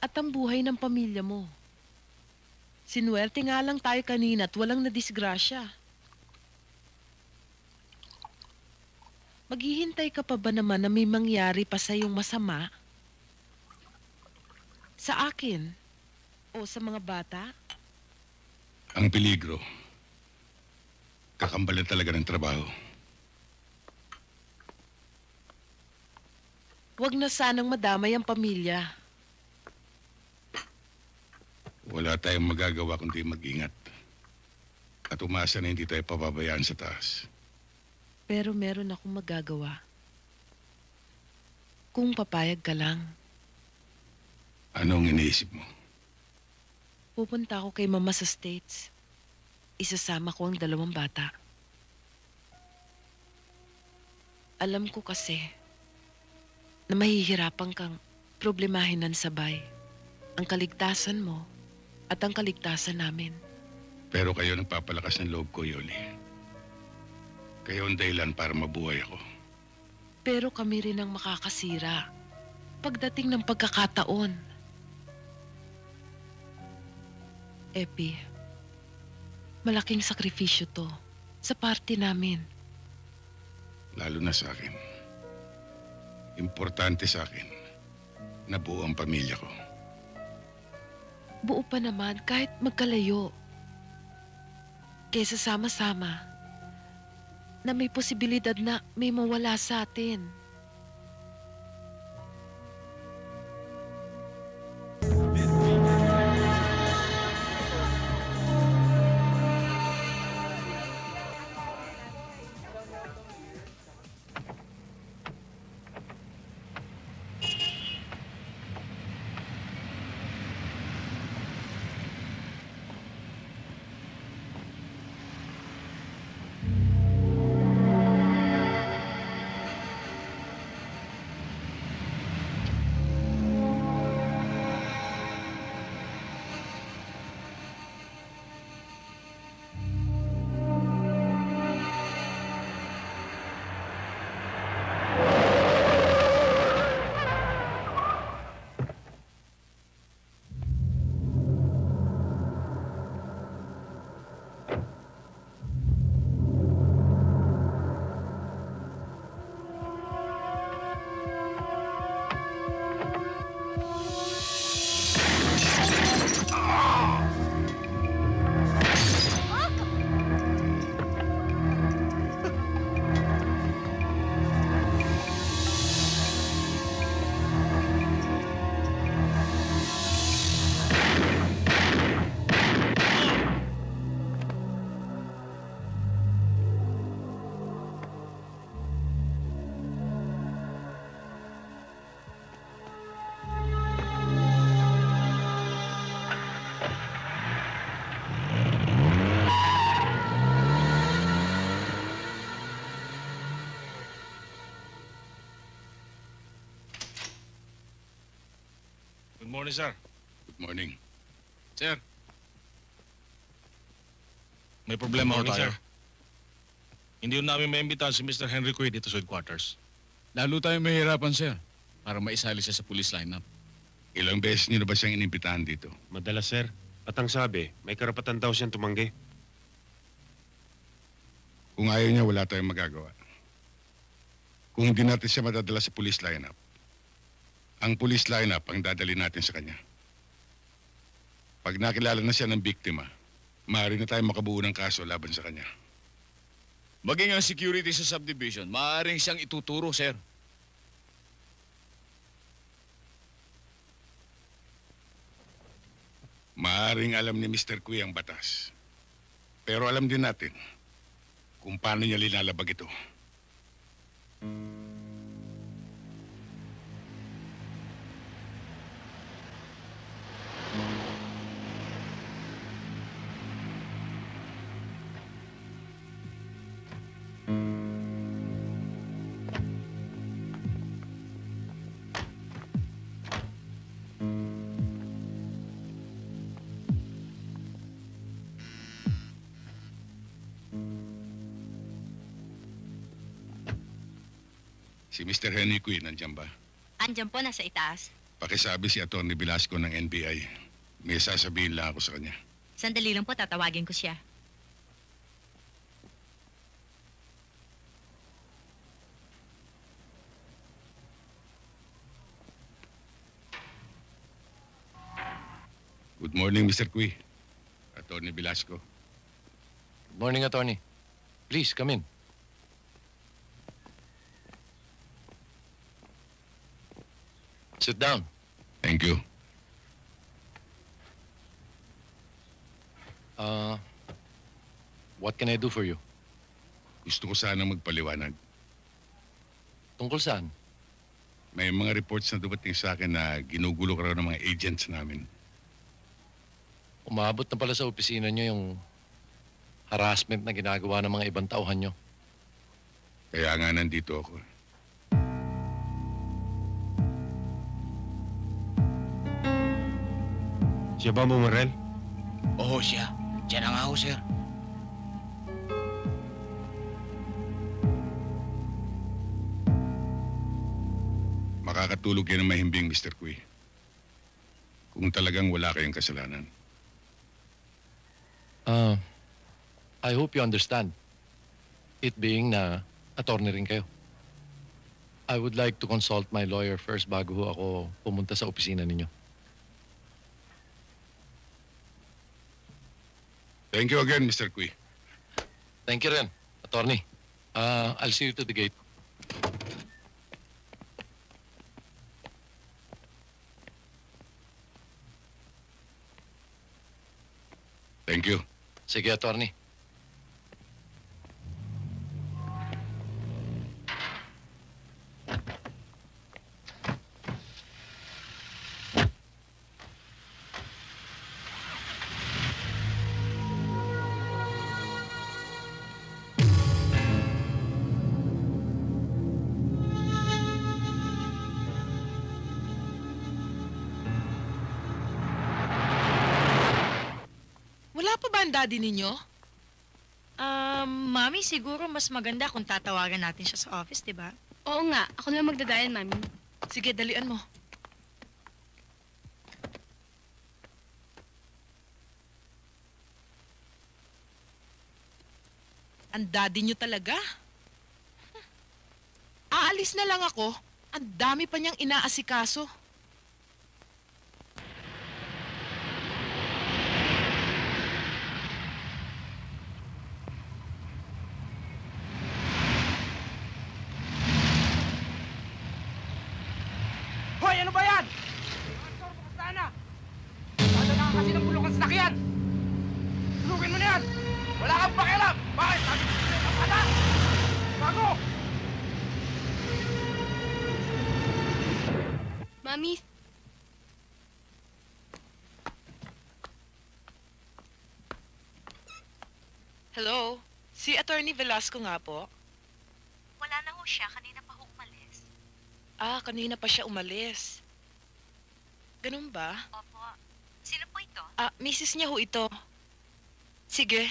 At ang buhay ng pamilya mo. Sinuwerte nga lang tayo kanina at walang nadisgrasya. Maghihintay ka pa ba naman na may mangyari pa sa iyong masama? Sa akin? O sa mga bata? Ang peligro, kakambalan talaga ng trabaho. Huwag na sanang madamay ang pamilya. Wala tayong magagawa kundi mag-ingat. At umasa na hindi tayo pababayaan sa taas. Pero meron akong magagawa. Kung papayag ka lang. Anong iniisip mo? Pupunta ako kay Mama sa States. Isasama ko ang 2 bata. Alam ko kasi na mahihirapan kang problemahin ng sabay ang kaligtasan mo at ang kaligtasan namin. Pero kayo nagpapalakas ng loob ko, Yoli. Kayo ang dahilan para mabuhay ako. Pero kami rin ang makakasira pagdating ng pagkakataon. Epi, malaking sakripisyo to sa party namin. Lalo na sa akin. Importante sa akin na buo ang pamilya ko. Buo pa naman kahit magkalayo. Kesa sama-sama na may posibilidad na may mawala sa atin. Good morning, sir. Good morning. Sir. May problema ho tayo. Hindi ho namin maimbitahan si Mr. Henry Quay dito sa headquarters. Lalo tayong mahirapan, sir, para maisali siya sa police lineup. Ilang beses niyo na ba siyang inimbitahan dito? Madalas, sir. At ang sabi, may karapatan daw siyang tumanggi. Kung ayaw niya, wala tayong magagawa. Kung hindi natin siya madadala sa police lineup, ang police lineup ang dadali natin sa kanya. Pag nakilala na siya ng biktima, maaari na tayo makabuo ng kaso laban sa kanya. Maging ang security sa subdivision, maaaring siyang ituturo, sir. Maaring alam ni Mr. Kui ang batas. Pero alam din natin kung paano niya linalabag ito. Si Mr. Henry Quinn, nandiyan ba? Andyan po, nasa itaas. Pakisabi si Atty. Velasco ng NBI. May sasabihin lang ako sa kanya. Sandali lang po, tatawagin ko siya. Good morning, Mr. Cui. Atty. Velasco. Good morning, attorney. Please, come in. Sit down. Thank you. What can I do for you? Gusto ko sana magpaliwanag. Tungkol saan? May mga reports na dumating sa akin na ginugulo ka raw ng mga agents namin. Umabot na pala sa opisina nyo yung harassment na ginagawa ng mga ibang tauhan nyo. Kaya nga nandito ako. Siya ba bumarel? Oo, siya. Siya na nga ho, sir. Makakatulog yan ng mahimbing, Mr. Cui. Kung talagang wala kayong kasalanan. I hope you understand. It being na attorney rin kayo. I would like to consult my lawyer first bago ho ako pumunta sa opisina ninyo. Thank you again, Mr. Cui. Thank you rin, attorney. I'll see you to the gate. Thank you. Sige, attorney. Wala pa ba ang daddy ninyo? Mami, siguro mas maganda kung tatawagan natin siya sa office, di ba? Oo nga, ako na magdadial, Mami. Sige, dalian mo. Ang daddy nyo talaga? Aalis na lang ako. Ang dami pa niyang inaasikaso. Hoy, ano ba yan? Sana! Sana na kasi ng bulok ang sasakyan! Tulugin mo na yan! Wala kang pakialam! Bakit? Sabi ko sa'yo ng pala! Bago! Mami, Hello? Si Attorney Velasco nga po. Wala na ho siya, kanina pa ho umalis. Kanina pa siya umalis. Ganun ba? Opo. Sino po ito? Misis niya ho ito. Sige.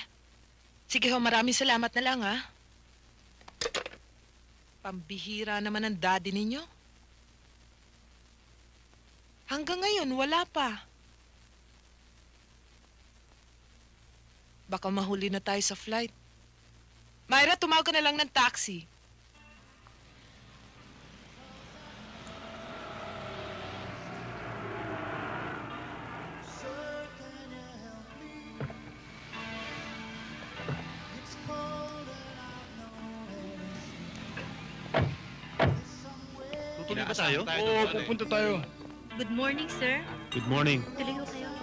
Sige ho, maraming salamat na lang, ha? Pambihira naman ang daddy ninyo. Hanggang ngayon, wala pa. Baka mahuli na tayo sa flight. Myra, tumawag ka na lang ng taxi. Tutuloy ba tayo? Oo, pupunta tayo. Good morning, sir. Good morning. Tuloy ho kayo.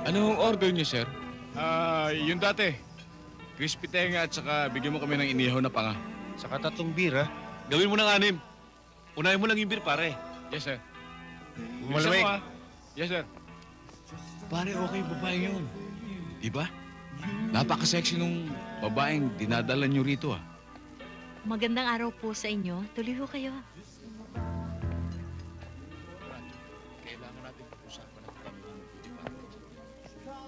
Anong order niyo, sir? Yung dati. Crispy tenga at saka bigyan mo kami ng inihaw na panga. Saka 3 beer, ha? Gawin mo ng 6. Unahin mo lang yung beer, pare. Yes, sir. Malamig. Bilisan mo, ha? Yes, sir. Pare, okay babae yun. Di ba? Napaka-sexy nung babaeng dinadala niyo rito, ha? Magandang araw po sa inyo. Tuloy ho kayo. Kailangan natin pag-usapan ang tanong di ba?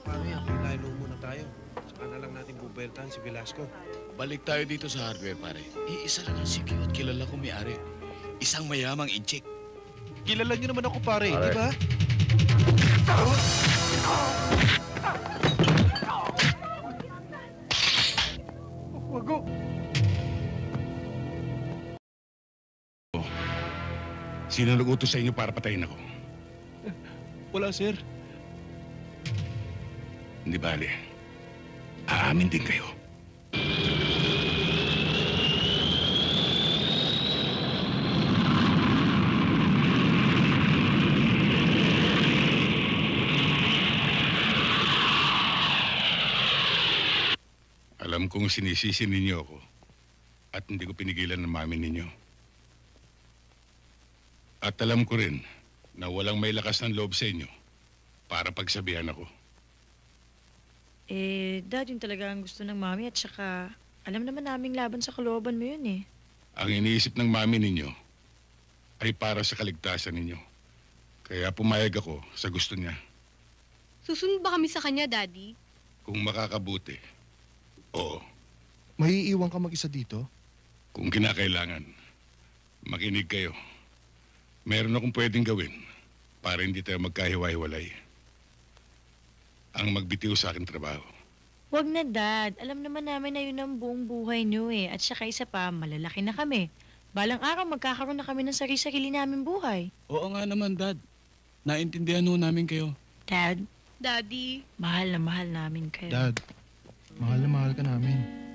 Paano yan? Kailangan muna tayo. Saka na lang natin bubeltahan si Velasco. Balik tayo dito sa hardware, pare. Iisa lang ang sikyo at kilala ko may-ari. Isang mayamang inchik. Kilala niyo naman ako, pare, di ba? Wago! Sino nag-utos sa inyo para patayin ako? Wala, sir. Hindi bale. Aamin din kayo. Alam kong sinisisi ninyo ako at hindi ko pinigilan ng mami ninyo. At alam ko rin na walang may lakas ng loob sa inyo para pagsabihan ako. Dad, yun talaga ang gusto ng mami at saka alam naman naming laban sa kalooban mo yun eh. Ang iniisip ng mami ninyo ay para sa kaligtasan ninyo. Kaya pumayag ako sa gusto niya. Susunod ba kami sa kanya, Daddy? Kung makakabuti, oo. May iiwan ka mag-isa dito? Kung kinakailangan, makinig kayo. Meron akong pwedeng gawin para hindi tayo magkahiwa-hiwalay. Ang magbitiw sa aking trabaho. Wag na, Dad. Alam naman namin na yun ang buong buhay niyo eh. At saka isa pa, malalaki na kami. Balang araw, magkakaroon na kami ng sarili-sarili namin buhay. Oo nga naman, Dad. Naintindihan ho namin kayo. Dad, Daddy. mahal na mahal namin kayo. Dad, mahal na mahal ka namin.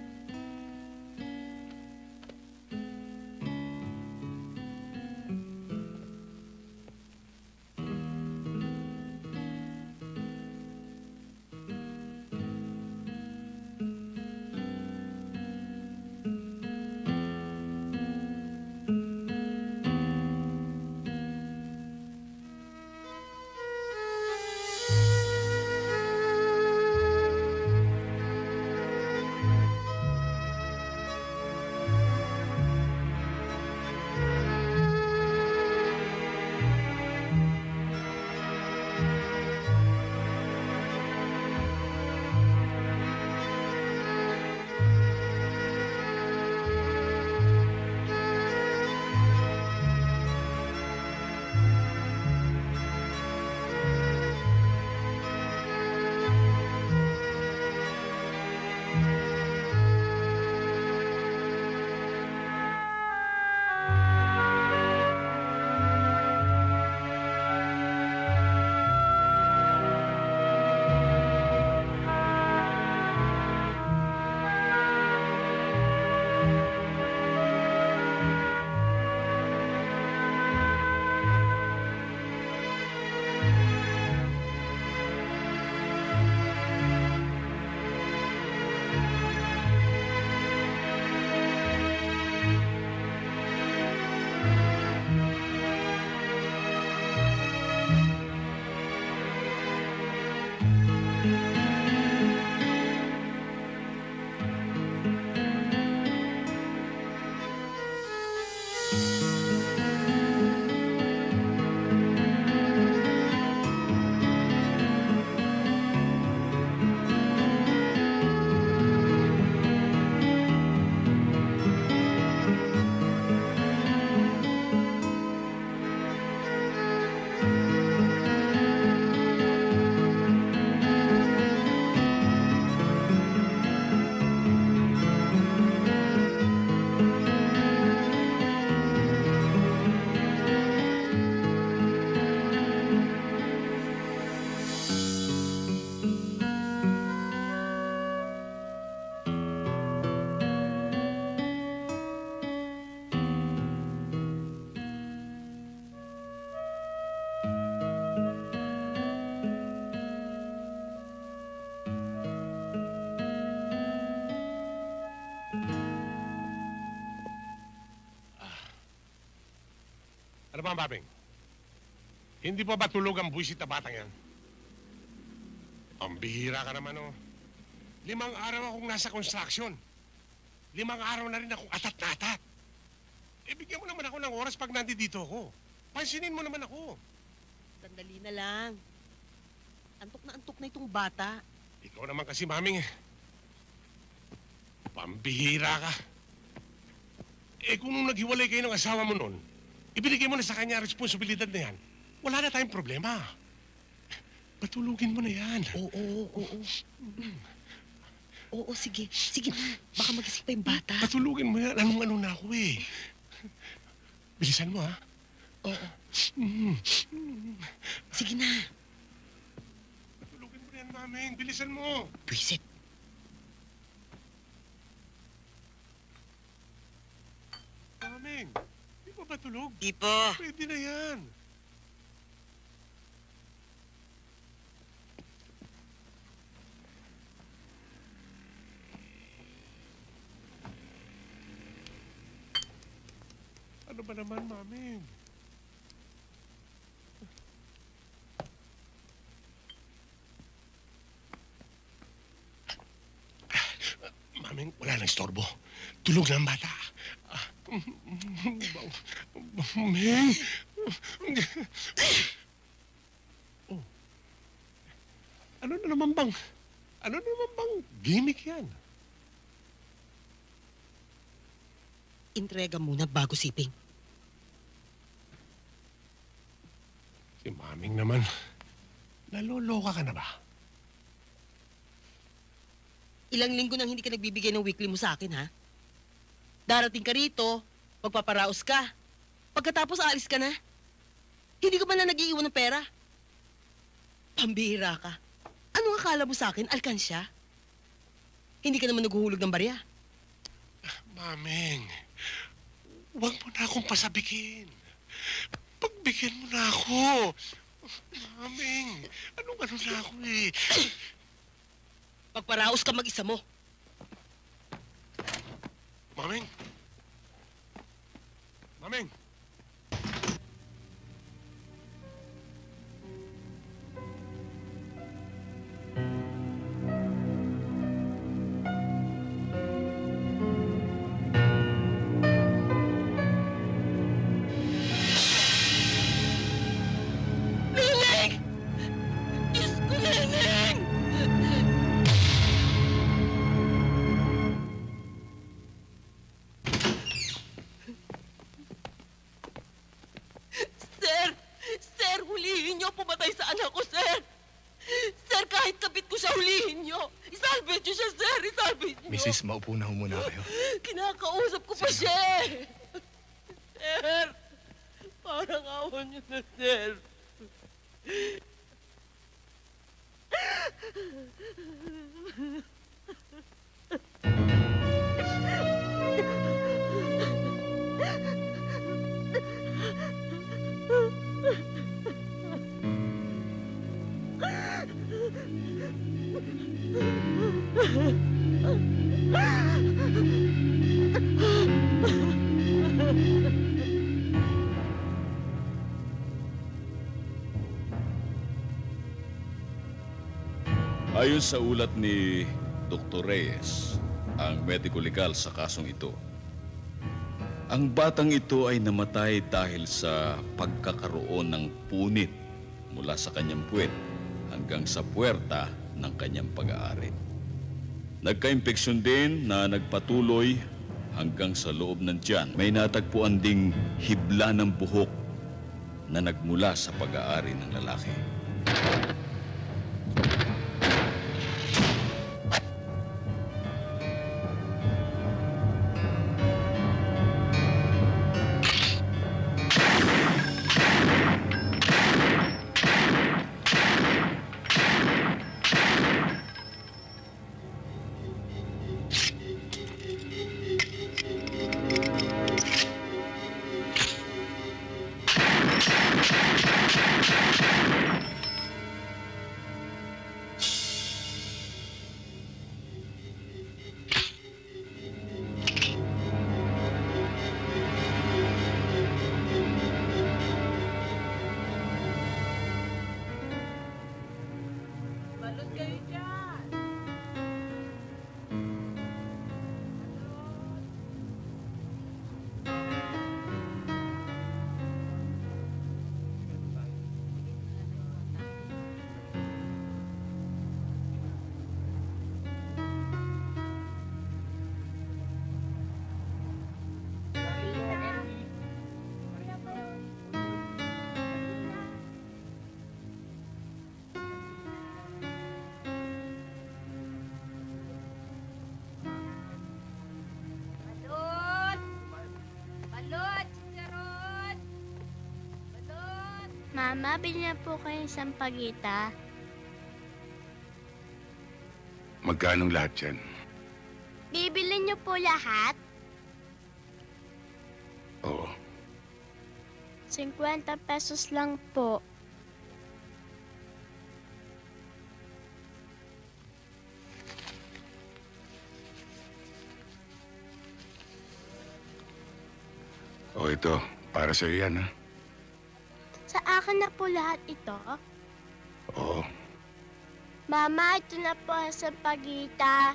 Ano ba, Babing? Hindi pa ba tulog ang buwisit na batang yan? Ang bihira ka naman, oh. 5 araw akong nasa construction. 5 araw na rin akong atat na atat. Bigyan mo naman ako ng oras pag nandito ako. Pansinin mo naman ako. Sandali na lang. Antok na itong bata. Ikaw naman kasi, maming, pambihira ka. Kung nung naghiwalay kayo ng asawa mo noon, ibinigay mo na sa kanya ang responsibilidad na yan, wala na tayong problema. Patulugin mo na yan. Oo, sige. Sige na. Baka magising pa yung bata. Patulugin mo yan. Anong-ano na ako eh. Bilisan mo, ha? Oo. Sige na. Patulugin mo na yan, maming. Bilisan mo. Pwisit. Maming, di ba tulog? Di pa. Pwede na yan. Ano ba naman, maming? Maming, wala nang istorbo. Tulog na ang bata. Maming! Oh. Ano na naman bang gimmick yan? Intrega muna bago siping. Si maming naman, naloloka ka na ba? Ilang linggo nang hindi ka nagbibigay ng weekly mo sa akin, ha? Darating ka rito, magpaparaos ka. Pagkatapos aalis ka na. Hindi ka man lang nag-iiwan ng pera. Pambihira ka. Anong akala mo sa akin, alkansya? Hindi ka naman naghuhulog ng barya. Maming, huwag mo na akong pasabikin. Pagbigyan mo na ako. Maming, anong-ano na ako eh. Pagparaos ka mag-isa mo. Maming! Maming! Neneng! Diyos ko, Neneng! Sir, hulihin niyo. Pumatay sa anak ko, sir. Sir, kahit kapit ko siya, hulihin niyo. Isalvage niyo siya, sir. Isalvage niyo. Mrs., maupo na ho muna kayo. Kinakausap ko pa siya eh. Sir, parang awan niyo na, sir. Ayon sa ulat ni Dr. Reyes, ang medico legal sa kasong ito, ang batang ito ay namatay dahil sa pagkakaroon ng punit mula sa kanyang puwet hanggang sa puwerta ng kanyang pag-aari. Nagka-impeksyon din na nagpatuloy hanggang sa loob ng tiyan. May natagpuan ding hibla ng buhok na nagmula sa pag-aari ng lalaki. Mama, bilhin na po kayo ng sampagita. Magkanong lahat yan? Bibilin niyo po lahat? Oo. 50 pesos lang po. O ito, para sa'yo yan, ha? Sa akin na po lahat ito? Oo. Mama, ito na po ang sampagita.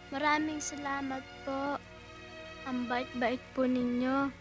Maraming salamat po. Ang bait-bait po ninyo.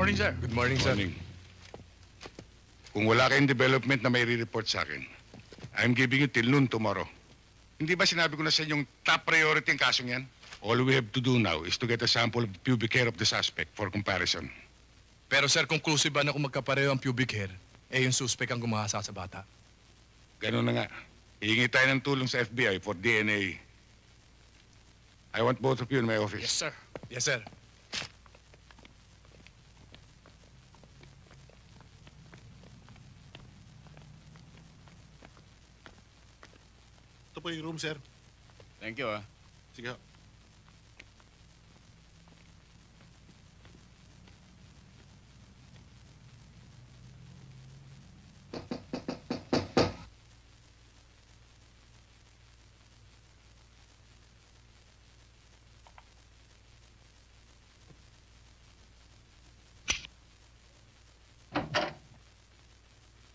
Morning, sir. Good morning, sir. Kung wala kayong development na may re-report sa akin, I'm giving you till noon tomorrow. Hindi ba sinabi ko na sa inyong top priority ang kasong yan? All we have to do now is to get a sample of the pubic hair of the suspect for comparison. Pero sir, conclusive ba na kung magkapareho ang pubic hair, eh yung suspect ang gumahasa sa bata? Ganun na nga. Hihingi tayo ng tulong sa FBI for DNA. I want both of you in my office. Yes, sir. Yes, sir. Ito po yung room, sir. Thank you, ah. Sige ho.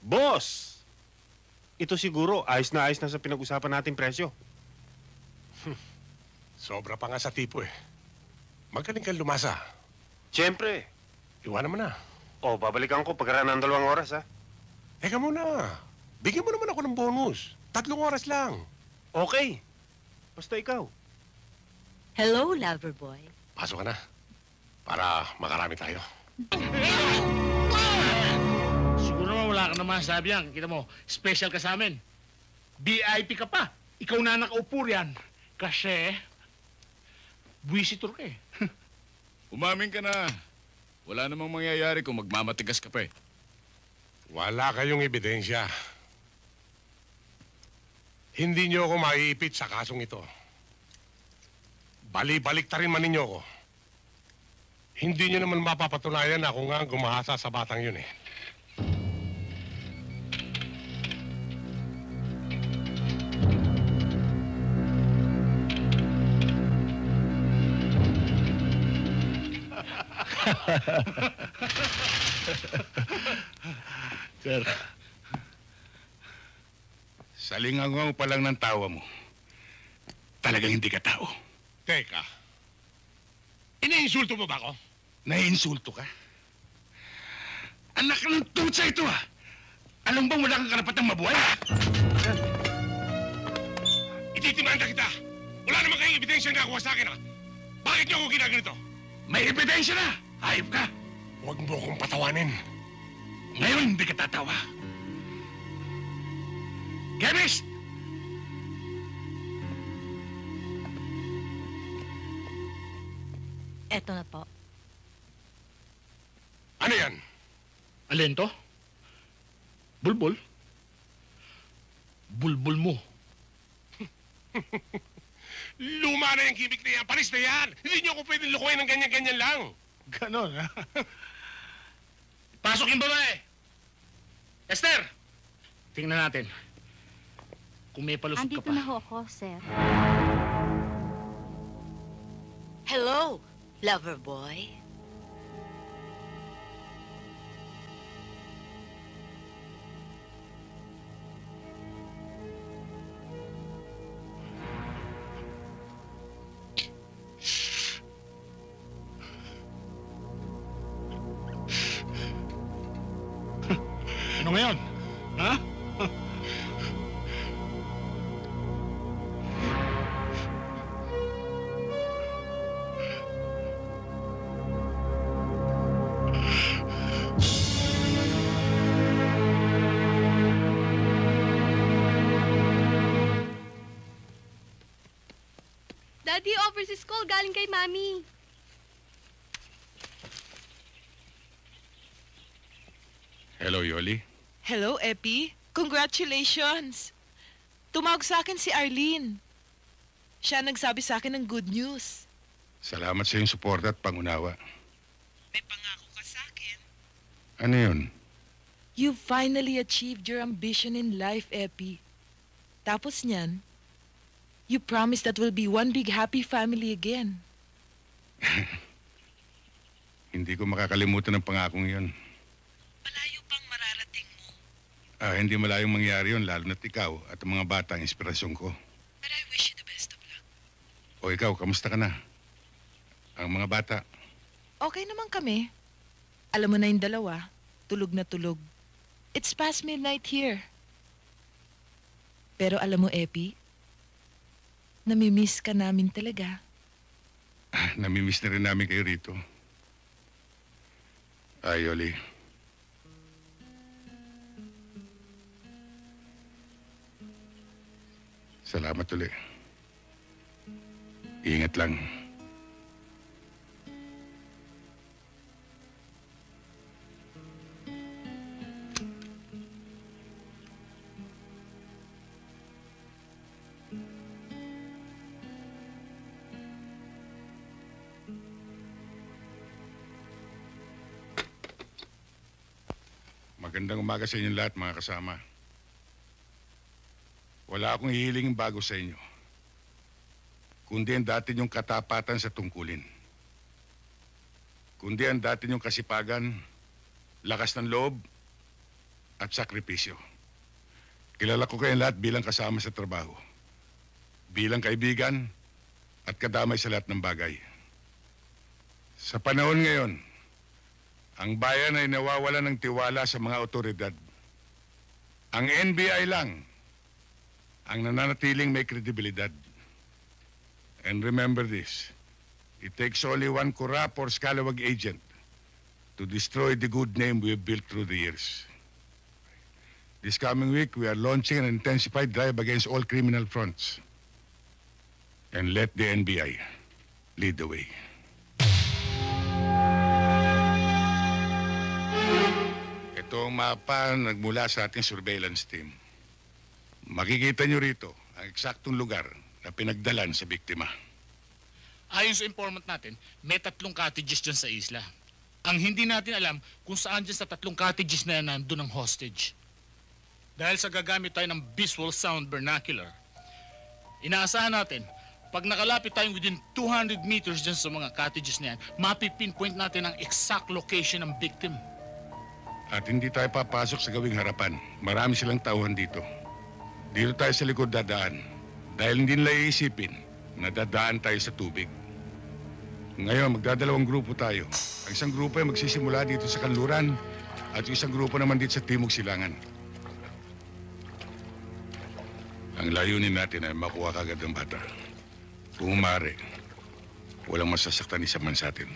Boss! Ito siguro, ayos na sa pinag-usapan nating presyo. Sobra pa nga sa tipo eh. Magaling kang lumasa. Siyempre. Iwanan mo na. O, babalikan ko pagkaraan ng 2 oras, ha? Teka muna. Bigyan mo naman ako ng bonus. 3 oras lang. Okay. Basta ikaw. Hello, lover boy. Pasok ka na. Para makarami tayo. Siguro naman wala ka naman sabi yan. Kita mo, special ka sa amin. VIP ka pa. Ikaw na nakaupo riyan. Kasi, visitor ka eh. Umamin ka na. Wala namang mangyayari kung magmamatigas ka pa eh. Wala kayong ebidensya. Hindi niyo ako maiipit sa kasong ito. Bali-balik ta rin man ninyo ako. Hindi niyo naman mapapatunayan na ako nga ang gumahasa sa batang yun eh. Sir. Salingangaw pa lang ng tawa mo. Talagang hindi ka tao. Teka. Iniinsulto mo ba ako? Naiinsulto ka? Anak ng tutsa ito, ha? Alam bang wala kang karapatang mabuhay? Ititimanda kita! Wala naman kayong ebidensya na nakuha sa akin, ha? Bakit niyo ako ginaganito? May ebidensya na! Hayop ka! Huwag mo akong patawanin. Ngayon, hindi ka tatawa. Chemist! Eto na po. Ano yan? Alin to? Bulbul? Bulbul mo. Luma na yung gimmick na yan. Paris na yan. Hindi niyo ako pwedeng lukuhin ng ganyan-ganyan lang. Ganon, ha? Pasok yung babae. Esther! Tingnan natin. kung may palusot ka Andito pa. na ho ako, sir. Hello, lover boy. Ano ngayon? Ha? Daddy, overseas call galing kay Mami. Hello, Yoli. Hello, Epi. Congratulations! Tumawag sa akin si Arlene. Siya nagsabi sa akin ng good news. Salamat sa iyong suporta at pangunawa. May pangako ka sa akin. Ano yun? You finally achieved your ambition in life, Epi. Tapos niyan, you promise that we'll be one big happy family again. Hindi ko makakalimutan ang pangakong yun. Hindi malayong mangyari yun, lalo na't ikaw at ang mga bata ang inspirasyon ko. But I wish you the best of luck. O ikaw, kamusta ka na? Ang mga bata? Okay naman kami. Alam mo na yung dalawa, tulog na tulog. It's past midnight here. Pero alam mo, Epi, namimiss ka namin talaga. Namimiss na rin namin kayo rito. Ay, Yoli. Salamat ulit. Ingat lang. Magandang umaga sa inyong lahat, mga kasama. Wala akong hihilingin bago sa inyo, kundi ang dati niyong katapatan sa tungkulin. Kundi ang dati niyong kasipagan, lakas ng loob, at sakripisyo. Kilala ko kayong lahat bilang kasama sa trabaho, bilang kaibigan, at kadamay sa lahat ng bagay. Sa panahon ngayon, ang bayan ay nawawala ng tiwala sa mga otoridad. Ang NBI lang ang nananatiling may kredibilidad. And remember this, it takes only one corrupt or scalawag agent to destroy the good name we have built through the years. This coming week, we are launching an intensified drive against all criminal fronts. And let the NBI lead the way. Ito ang mapa nagmula sa ating surveillance team. Makikita nyo rito ang eksaktong lugar na pinagdalan sa biktima. Ayon sa informant natin, may 3 cottages dyan sa isla. Ang hindi natin alam kung saan dyan sa 3 cottages na yan nandun ang hostage. Dahil sa gagamit tayo ng visual sound vernacular, inaasahan natin, pag nakalapit tayo within 200 meters dyan sa mga cottages na yan, mapipinpoint natin ang exact location ng victim. At hindi tayo papasok sa gawing harapan. Marami silang tauhan dito. Dito tayo sa likod dadaan. Dahil hindi nila iisipin na dadaan tayo sa tubig. Ngayon, magdadalawang grupo tayo. Ang isang grupo ay magsisimula dito sa kanluran at yung isang grupo naman dito sa Timog Silangan. Ang layunin natin ay makuha kagad ng bata. Kung umari, walang masasaktan isa man sa atin.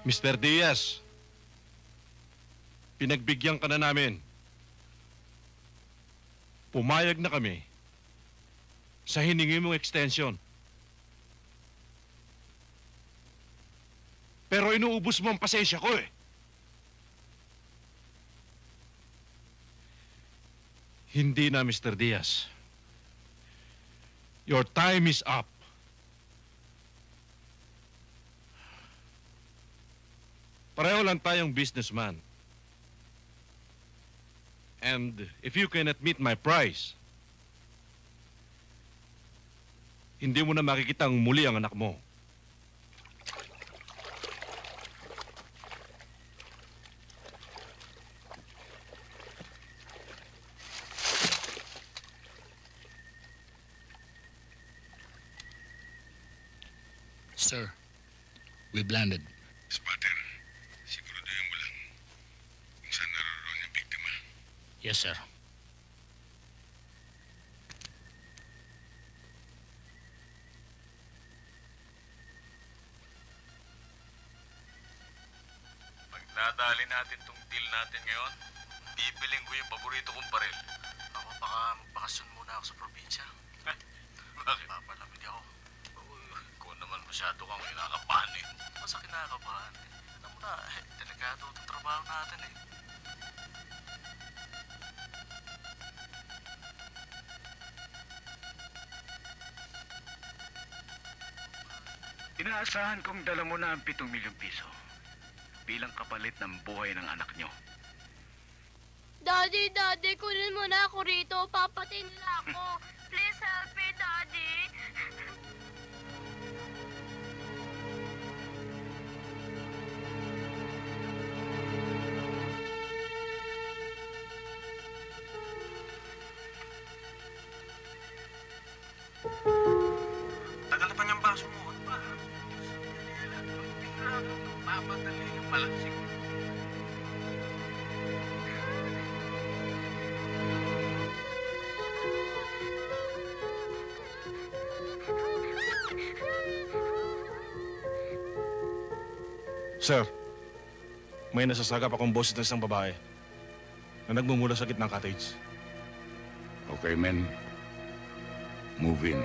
Mr. Diaz, pinagbigyan ka na namin. Pumayag na kami sa hiningi mong extension. Pero inuubos mo ang pasensya ko eh. Hindi na, Mr. Diaz. Your time is up. Pareho lang tayong businessman. And if you cannot meet my price, hindi mo na makikitang muli ang anak mo. Sir, we've landed. Spotter, siguraduhin mo lang kung saan naroon yung biktima. Yes, sir. Pag nadali natin tong deal natin ngayon, bibiling ko yung paborito kong baril. Ako, baka magbakasyon muna ako sa probinsya. Bakit? Papalamig ako. Ikaw naman masyado kang kinakabahan eh. Basta kinakabahan eh. Alam mo na, delikado itong trabaho natin eh. Inaasahan kong dala mo na ang 7 milyong piso bilang kapalit ng buhay ng anak nyo. Daddy, kunin mo na ako rito. Papatayin nila ako. Please help me, Daddy. Tagal na pa niyang baso mo. Ano ba? Papadali yung malasing. Sir, may nasasagap akong boses ng isang babae na nagmumula sa gitnang cottage. Okay, men. Move in.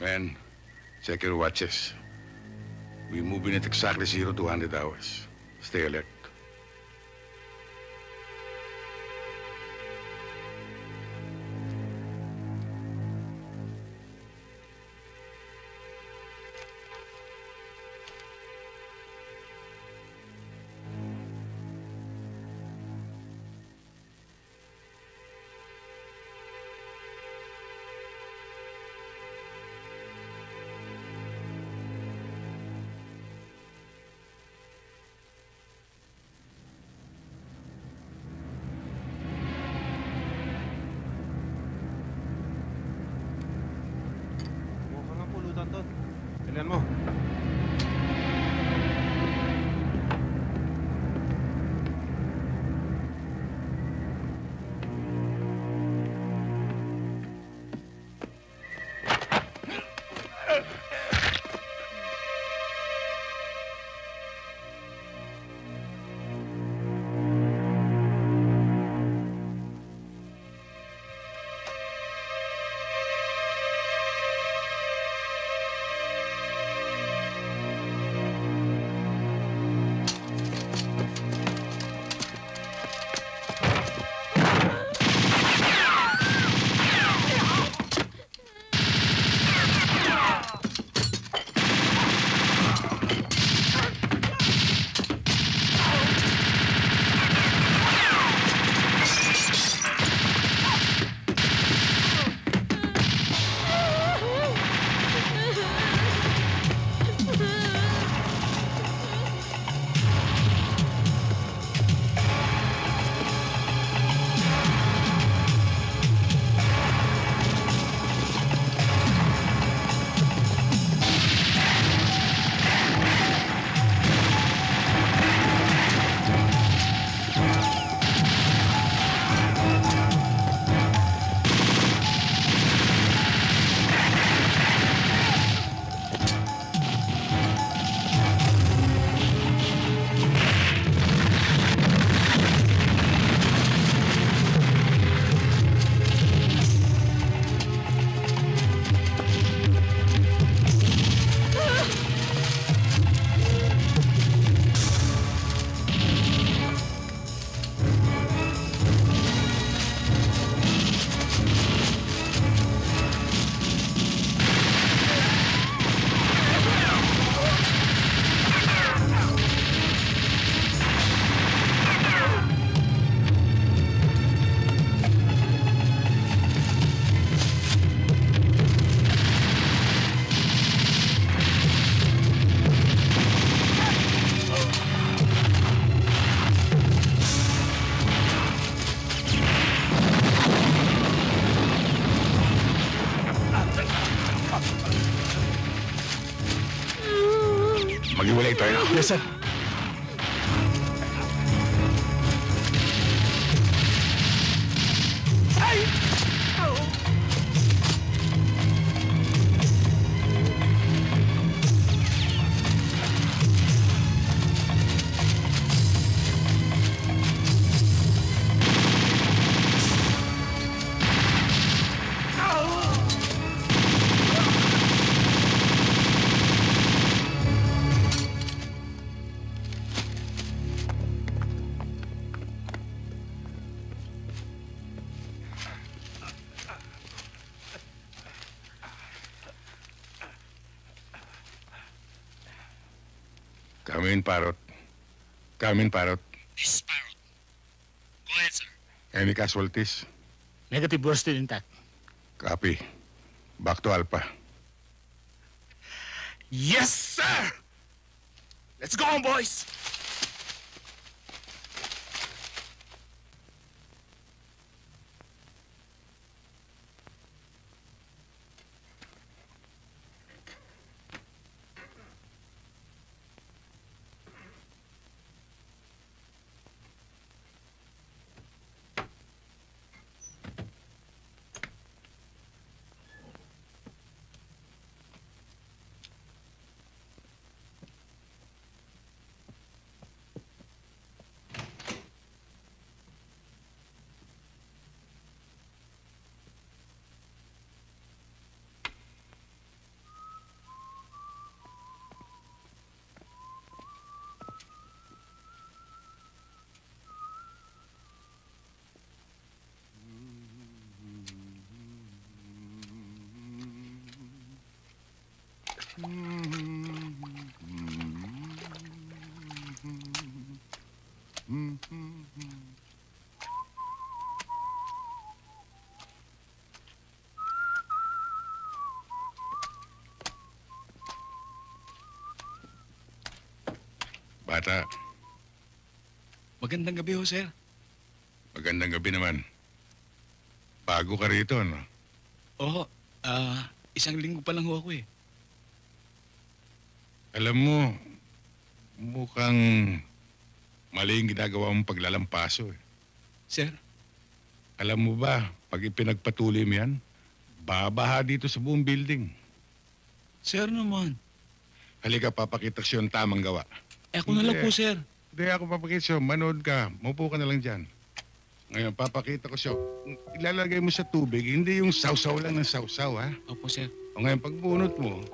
Men, check your watches. We move in at exactly 0 to 100 hours. Stay alert. Tingnan mo. Maghiwalay tayo. Yes, sir. Come in, Parrot. Come in, Parrot. This is Parrot. Go ahead, sir. Any casualties? Negative, we're still intact. Copy. Back to Alpha. Yes, sir! Let's go on, boys! Bata, Magandang gabi ho, sir. magandang gabi naman. Bago ka rito, no? Oo, isang linggo pa lang ho ako eh. Alam mo, mukhang mali yung ginagawa mong paglalampaso eh. Sir? Alam mo ba, pag ipinagpatuloy mo yan, babaha dito sa buong building. Sir naman. Halika, papakita ko sa'yo ang tamang gawa. Ako na lang po, sir. Hindi ako papakita sa'yo. Manood ka. Maupo ka na lang dyan. Ngayon, papakita ko sa'yo. Ilalagay mo sa tubig, hindi yung sausaw lang ng sausaw, ha? Opo, sir. O ngayon, pag bunot mo,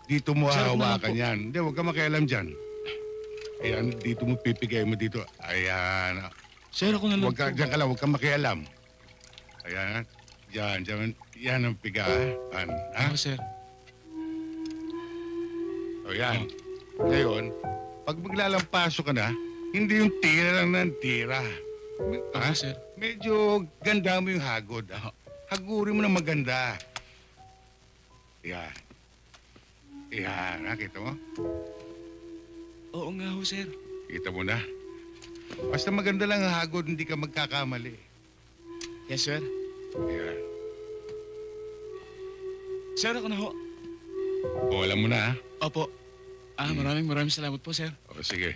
dito mo Sir, hahawakan yan. Hindi, huwag ka makialam dyan. Ayan, dito mo pipigay mo dito. Ayan. Sir, ako na lang Huwag ka, po. dyan ka lang, huwag ka makialam. Ayan, dyan. Yan ang piga, ha? Ako, sir. O yan. Ngayon, pag maglalampaso ka na, hindi yung tira lang ng tira. Ha? Sir. Medyo ganda mo yung hagod. Hagurin mo na maganda. Yan. Yan, nakita mo? Oo nga ho, sir. Kita mo na. Basta maganda lang ang hagod, hindi ka magkakamali. Yes, sir. Yan. Sir, ako na ho. O, alam mo na, ha? Opo. Maraming salamat po, sir. O, sige.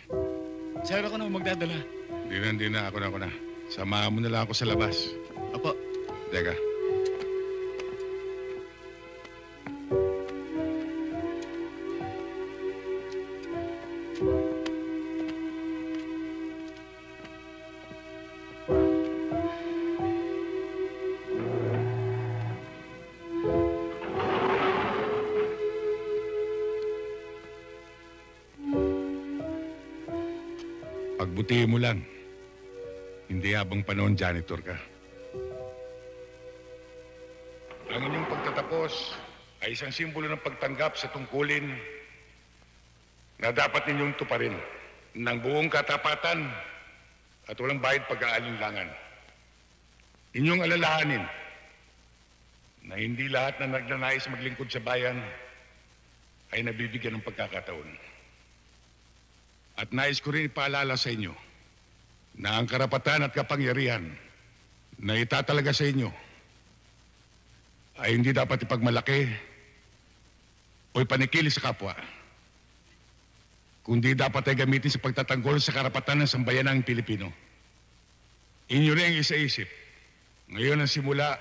Sir, ako na ho magdadala. Hindi na. Ako na. Samahan mo na lang ako sa labas. Opo. Teka. Pagbutihin mo lang. Hindi habang panahon janitor ka. Ang inyong pagtatapos ay isang simbolo ng pagtanggap sa tungkulin na dapat ninyong tuparin ng buong katapatan at walang bahid pag-aalinlangan. Inyong alalahanin na hindi lahat na nagnanais maglingkod sa bayan ay nabibigyan ng pagkakataon. At nais ko rin ipaalala sa inyo na ang karapatan at kapangyarihan na itatalaga sa inyo ay hindi dapat ipagmalaki o ipanikili sa kapwa. kundi dapat ay gamitin sa pagtatanggol sa karapatan ng sambayanang Pilipino. Inyo rin ang isa-isip. Ngayon ang simula,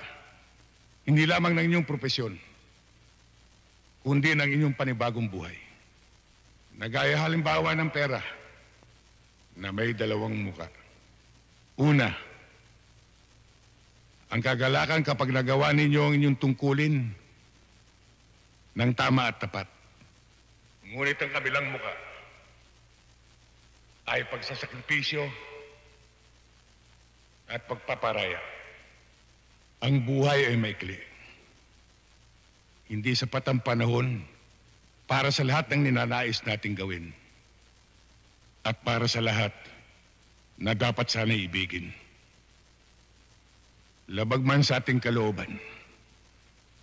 hindi lamang ng inyong propesyon, kundi ng inyong panibagong buhay. Nagaya halimbawa ng pera na may dalawang muka. Una, ang kagalakan kapag nagawa ninyo ang inyong tungkulin ng tama at tapat. Ngunit ang kabilang muka ay pagsasakripisyo at pagpaparaya. Ang buhay ay maikli. Hindi sapat ang panahon para sa lahat ng ninanais nating gawin at para sa lahat na dapat sana ibigin. Labag man sa ating kalooban,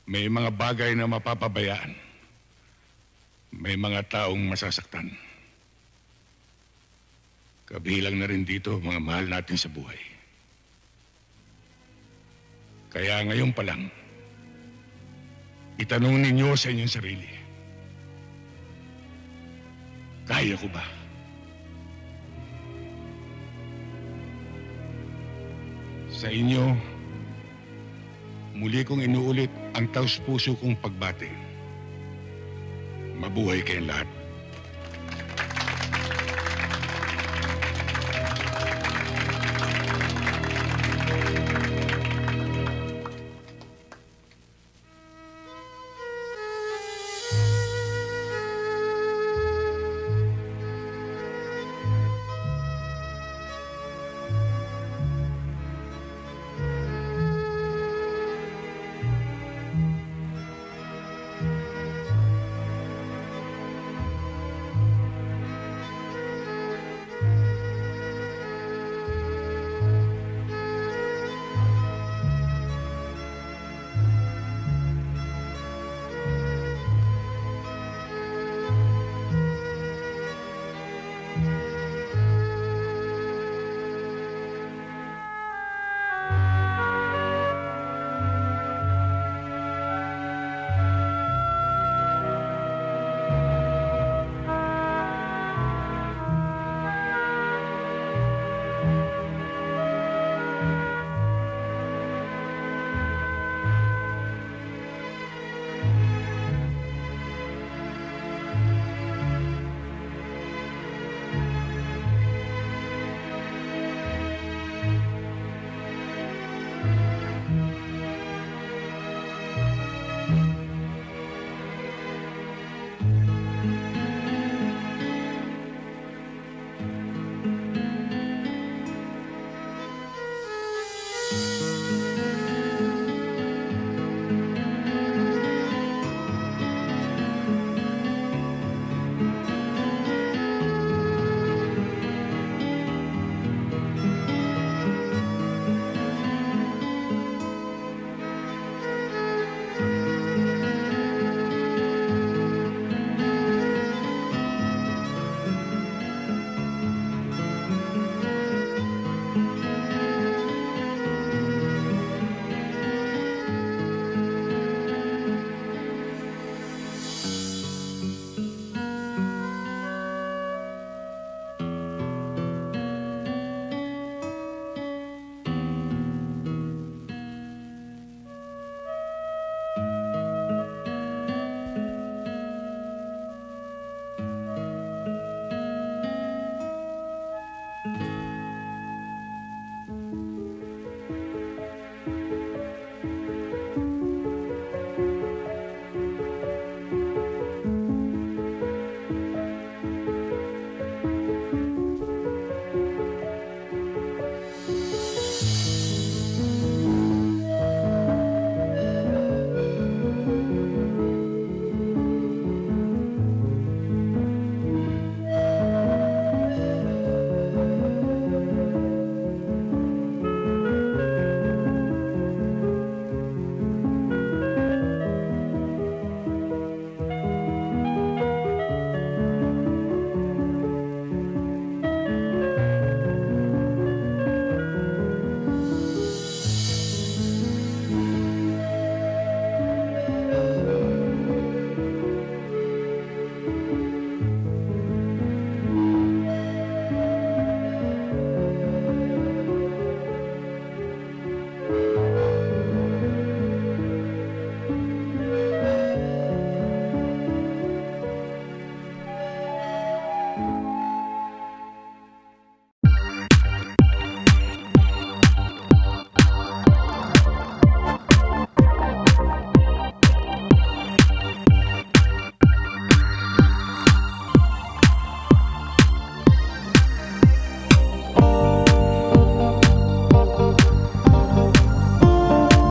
may mga bagay na mapapabayaan. May mga taong masasaktan. Kabilang na rin dito mga mahal natin sa buhay. Kaya ngayon pa lang, itanong ninyo sa inyong sarili, kaya ko ba? Sa inyo, muli kong inuulit ang taus-puso kong pagbati. Mabuhay kayong lahat.